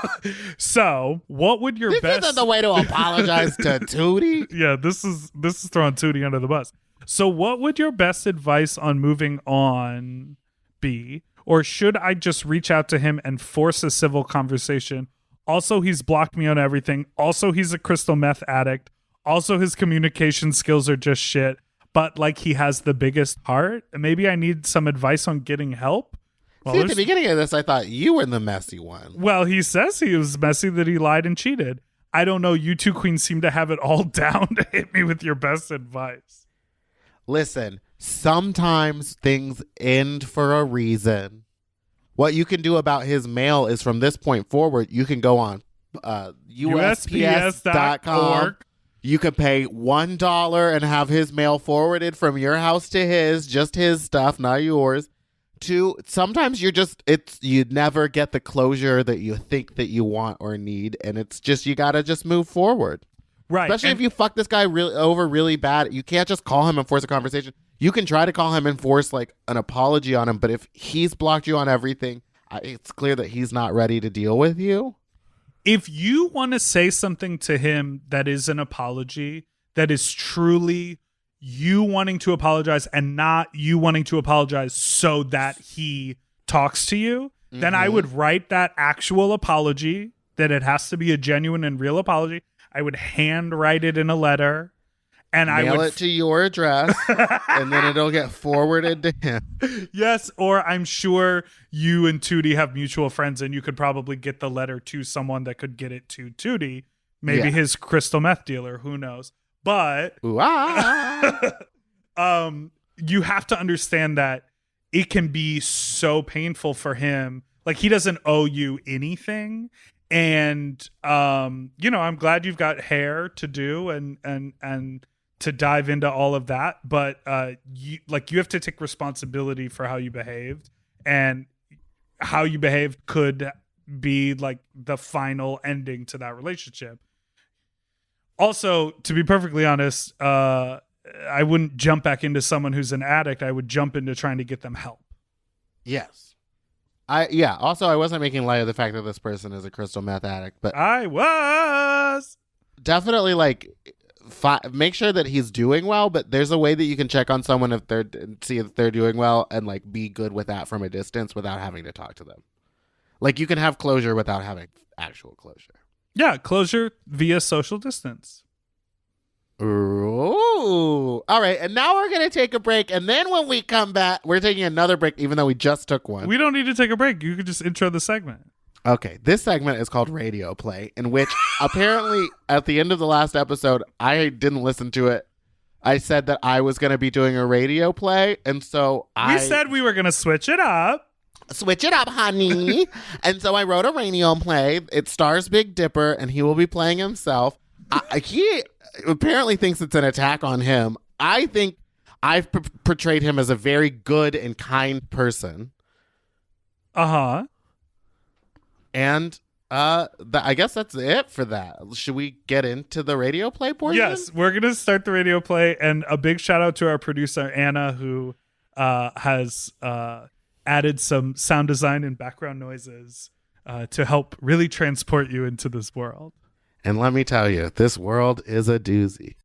So, what would your this best... isn't the way to apologize to Tootie. Yeah, this is throwing Tootie under the bus. So, what would your best advice on moving on be? Or should I just reach out to him and force a civil conversation? Also, he's blocked me on everything. Also, he's a crystal meth addict. Also, his communication skills are just shit. But, like, he has the biggest heart. Maybe I need some advice on getting help. Well, see, at the beginning of this, I thought you were the messy one. Well, he says he was messy, that he lied and cheated. I don't know. You two queens seem to have it all down to hit me with your best advice. Listen, sometimes things end for a reason. What you can do about his mail is, from this point forward, you can go on USPS.com. You can pay $1 and have his mail forwarded from your house to his, just his stuff, not yours. Sometimes you never get the closure that you think that you want or need, and it's just, you gotta just move forward. Right. Especially if you fuck this guy really bad. You can't just call him and force a conversation. You can try to call him and force like an apology on him. But if he's blocked you on everything, it's clear that he's not ready to deal with you. If you want to say something to him that is an apology, that is truly you wanting to apologize and not you wanting to apologize so that he talks to you, then I would write that actual apology, that it has to be a genuine and real apology. I would handwrite it in a letter, and I would mail it to your address, and then it'll get forwarded to him. Yes, or I'm sure you and Tootie have mutual friends, and you could probably get the letter to someone that could get it to Tootie, maybe his crystal meth dealer, who knows. But Ooh, ah. you have to understand that it can be so painful for him. Like, he doesn't owe you anything. And, I'm glad you've got hair to do and to dive into all of that. But you have to take responsibility for how you behaved, and how you behaved could be like the final ending to that relationship. Also, to be perfectly honest, I wouldn't jump back into someone who's an addict. I would jump into trying to get them help. Yes. Also, I wasn't making light of the fact that this person is a crystal meth addict, but I was. definitely like make sure that he's doing well. But there's a way that you can check on someone see if they're doing well, and like be good with that from a distance without having to talk to them. Like, you can have closure without having actual closure. Yeah, closure via social distance. Ooh. All right, and now we're going to take a break, and then when we come back, we're taking another break, even though we just took one. We don't need to take a break. You could just intro the segment. Okay, this segment is called Radio Play, in which apparently at the end of the last episode, I didn't listen to it. I said that I was going to be doing a radio play, and so We said we were going to switch it up. Switch it up, honey. And so I wrote a radio play. It stars Big Dipper, and he will be playing himself. He apparently thinks it's an attack on him. I think I've portrayed him as a very good and kind person. Uh-huh. And I guess that's it for that. Should we get into the radio play portion? Yes, we're going to start the radio play. And a big shout out to our producer, Anna, who has added some sound design and background noises to help really transport you into this world. And let me tell you, this world is a doozy.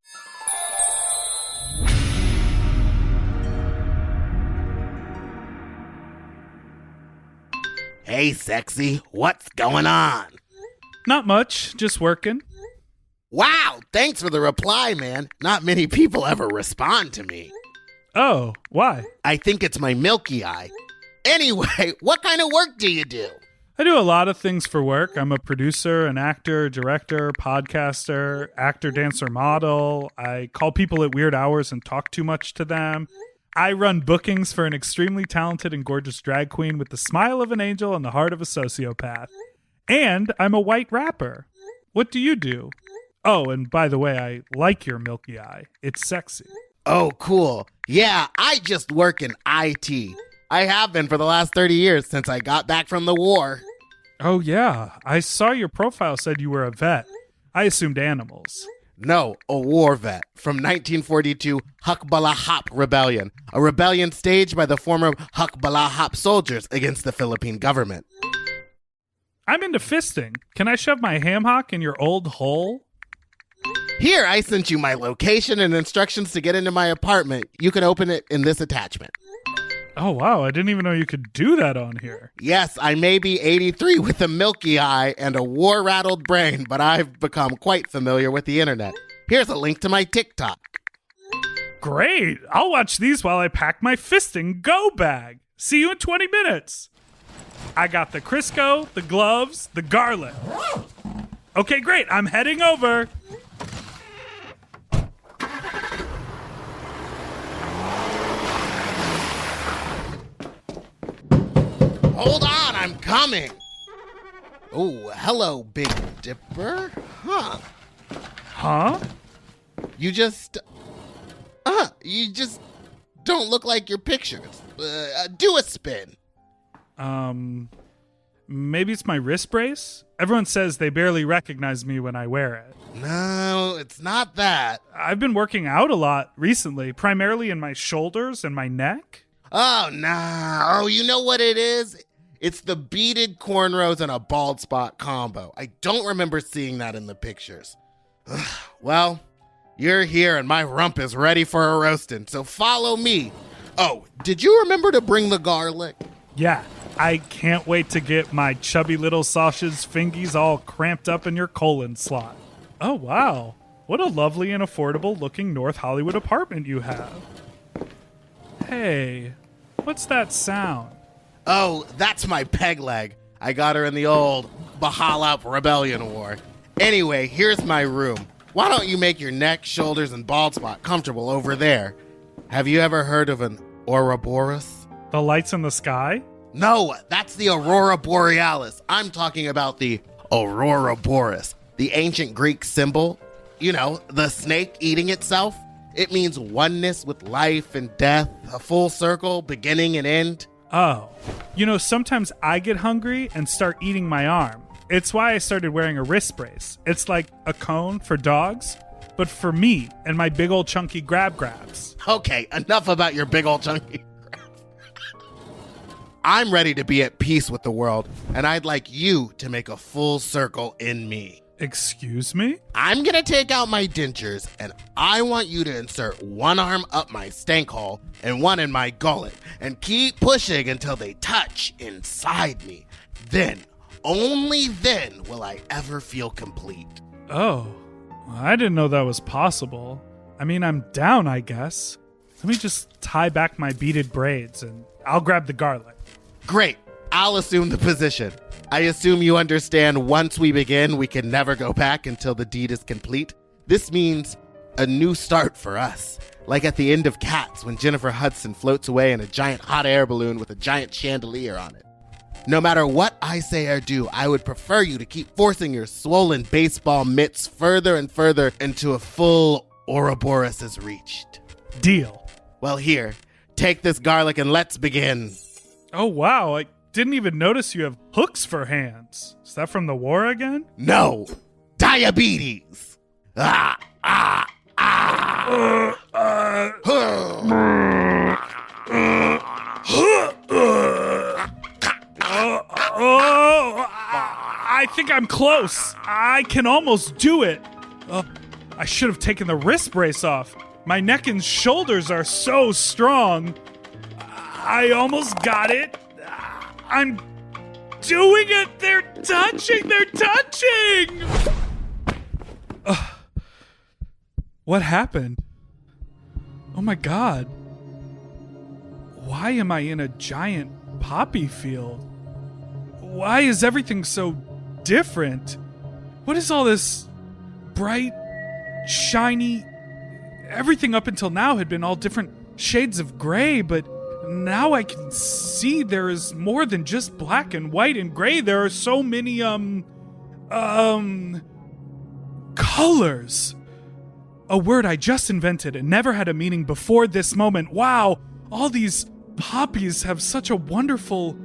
Hey, sexy, what's going on? Not much, just working. Wow, thanks for the reply, man. Not many people ever respond to me. Oh, why? I think it's my milky eye. Anyway, what kind of work do you do? I do a lot of things for work. I'm a producer, an actor, director, podcaster, actor, dancer, model. I call people at weird hours and talk too much to them. I run bookings for an extremely talented and gorgeous drag queen with the smile of an angel and the heart of a sociopath. And I'm a white rapper. What do you do? Oh, and by the way, I like your milky eye. It's sexy. Oh, cool. Yeah, I just work in IT. I have been for the last 30 years since I got back from the war. Oh, yeah. I saw your profile said you were a vet. I assumed animals. No, a war vet from 1942 Hukbala Hop Rebellion, a rebellion staged by the former Hukbala Hop soldiers against the Philippine government. I'm into fisting. Can I shove my ham hock in your old hole? Here, I sent you my location and instructions to get into my apartment. You can open it in this attachment. Oh, wow. I didn't even know you could do that on here. Yes, I may be 83 with a milky eye and a war-rattled brain, but I've become quite familiar with the internet. Here's a link to my TikTok. Great. I'll watch these while I pack my fisting go bag. See you in 20 minutes. I got the Crisco, the gloves, the garlic. Okay, great. I'm heading over. Hold on, I'm coming. Oh, hello, Big Dipper. Huh? You just don't look like your pictures. Do a spin. Maybe it's my wrist brace? Everyone says they barely recognize me when I wear it. No, it's not that. I've been working out a lot recently, primarily in my shoulders and my neck. Oh, nah. Oh, you know what it is? It's the beaded cornrows and a bald spot combo. I don't remember seeing that in the pictures. Well, you're here and my rump is ready for a roasting, so follow me. Oh, did you remember to bring the garlic? Yeah, I can't wait to get my chubby little sausage fingies all cramped up in your colon slot. Oh, wow. What a lovely and affordable looking North Hollywood apartment you have. Hey, what's that sound? Oh, that's my peg leg. I got her in the old Bahala Rebellion War. Anyway, here's my room. Why don't you make your neck, shoulders, and bald spot comfortable over there? Have you ever heard of an Ouroboros? The lights in the sky? No, that's the Aurora Borealis. I'm talking about the Aurora Boreas, the ancient Greek symbol. You know, the snake eating itself. It means oneness with life and death, a full circle, beginning and end. Oh. You know, sometimes I get hungry and start eating my arm. It's why I started wearing a wrist brace. It's like a cone for dogs, but for me and my big old chunky grabs. Okay, enough about your big old chunky. I'm ready to be at peace with the world, and I'd like you to make a full circle in me. Excuse me? I'm gonna take out my dentures, and I want you to insert one arm up my stank hole and one in my gullet, and keep pushing until they touch inside me. Then, only then will I ever feel complete. Oh, I didn't know that was possible. I mean, I'm down, I guess. Let me just tie back my beaded braids, and I'll grab the garlic. Great. I'll assume the position. I assume you understand once we begin, we can never go back until the deed is complete. This means a new start for us. Like at the end of Cats when Jennifer Hudson floats away in a giant hot air balloon with a giant chandelier on it. No matter what I say or do, I would prefer you to keep forcing your swollen baseball mitts further and further into a full Ouroboros is reached. Deal. Well, here, take this garlic and let's begin. Oh, wow. I didn't even notice you have hooks for hands. Is that from the war again? No, diabetes. Ah, ah, ah. I think I'm close. I can almost do it. I should have taken the wrist brace off. My neck and shoulders are so strong. I almost got it. I'm doing it. They're touching. What happened? Oh my God. Why am I in a giant poppy field? Why is everything so different? What is all this bright, shiny? Everything up until now had been all different shades of gray, but now I can see there is more than just black and white and gray. There are so many, colors. A word I just invented and never had a meaning before this moment. Wow, all these poppies have such a wonderful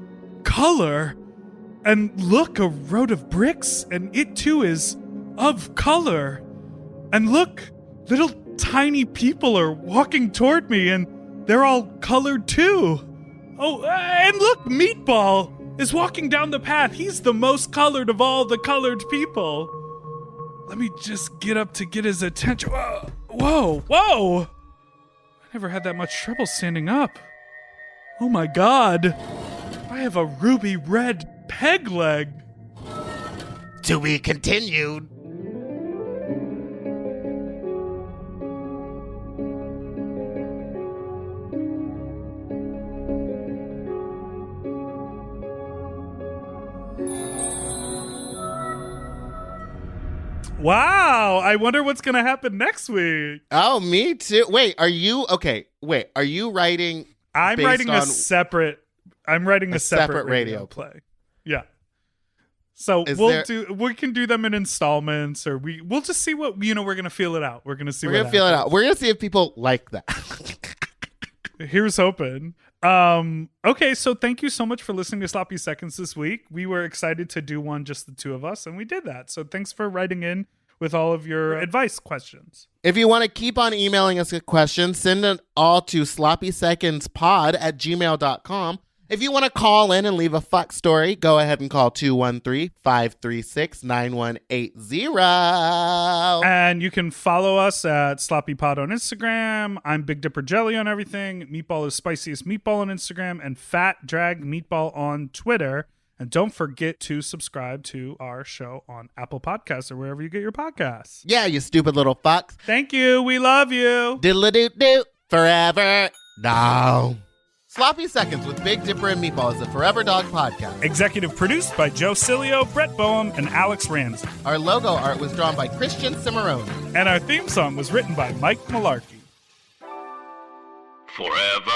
color. And look, a road of bricks, and it too is of color. And look, little tiny people are walking toward me, and they're all colored too. Oh, and look, Meatball is walking down the path. He's the most colored of all the colored people. Let me just get up to get his attention. Whoa. I never had that much trouble standing up. Oh my God. I have a ruby red peg leg. To be continued. Wow, I wonder what's going to happen next week. Oh, me too. Wait, are you writing? I'm writing a separate radio play. Yeah. So we can do them in installments, or we'll just see what, we're going to feel it out. We're going to see We're going to see if people like that. Here's hoping. Okay, so thank you so much for listening to Sloppy Seconds this week. We were excited to do one just the two of us, and we did that. So thanks for writing in with all of your advice questions. If you want to keep on emailing us questions, send it all to sloppysecondspod@gmail.com. If you want to call in and leave a fuck story, go ahead and call 213-536-9180. And you can follow us at Sloppy Pod on Instagram. I'm Big Dipper Jelly on everything. Meatball is Spiciest Meatball on Instagram, and Fat Drag Meatball on Twitter. And don't forget to subscribe to our show on Apple Podcasts or wherever you get your podcasts. Yeah, you stupid little fucks. Thank you. We love you. Diddle-a-doo-doo. Forever. No. Sloppy Seconds with Big Dipper and Meatball is a Forever Dog podcast. Executive produced by Joe Cilio, Brett Boehm, and Alex Ramsey. Our logo art was drawn by Christian Cimarroni. And our theme song was written by Mike Malarkey. Forever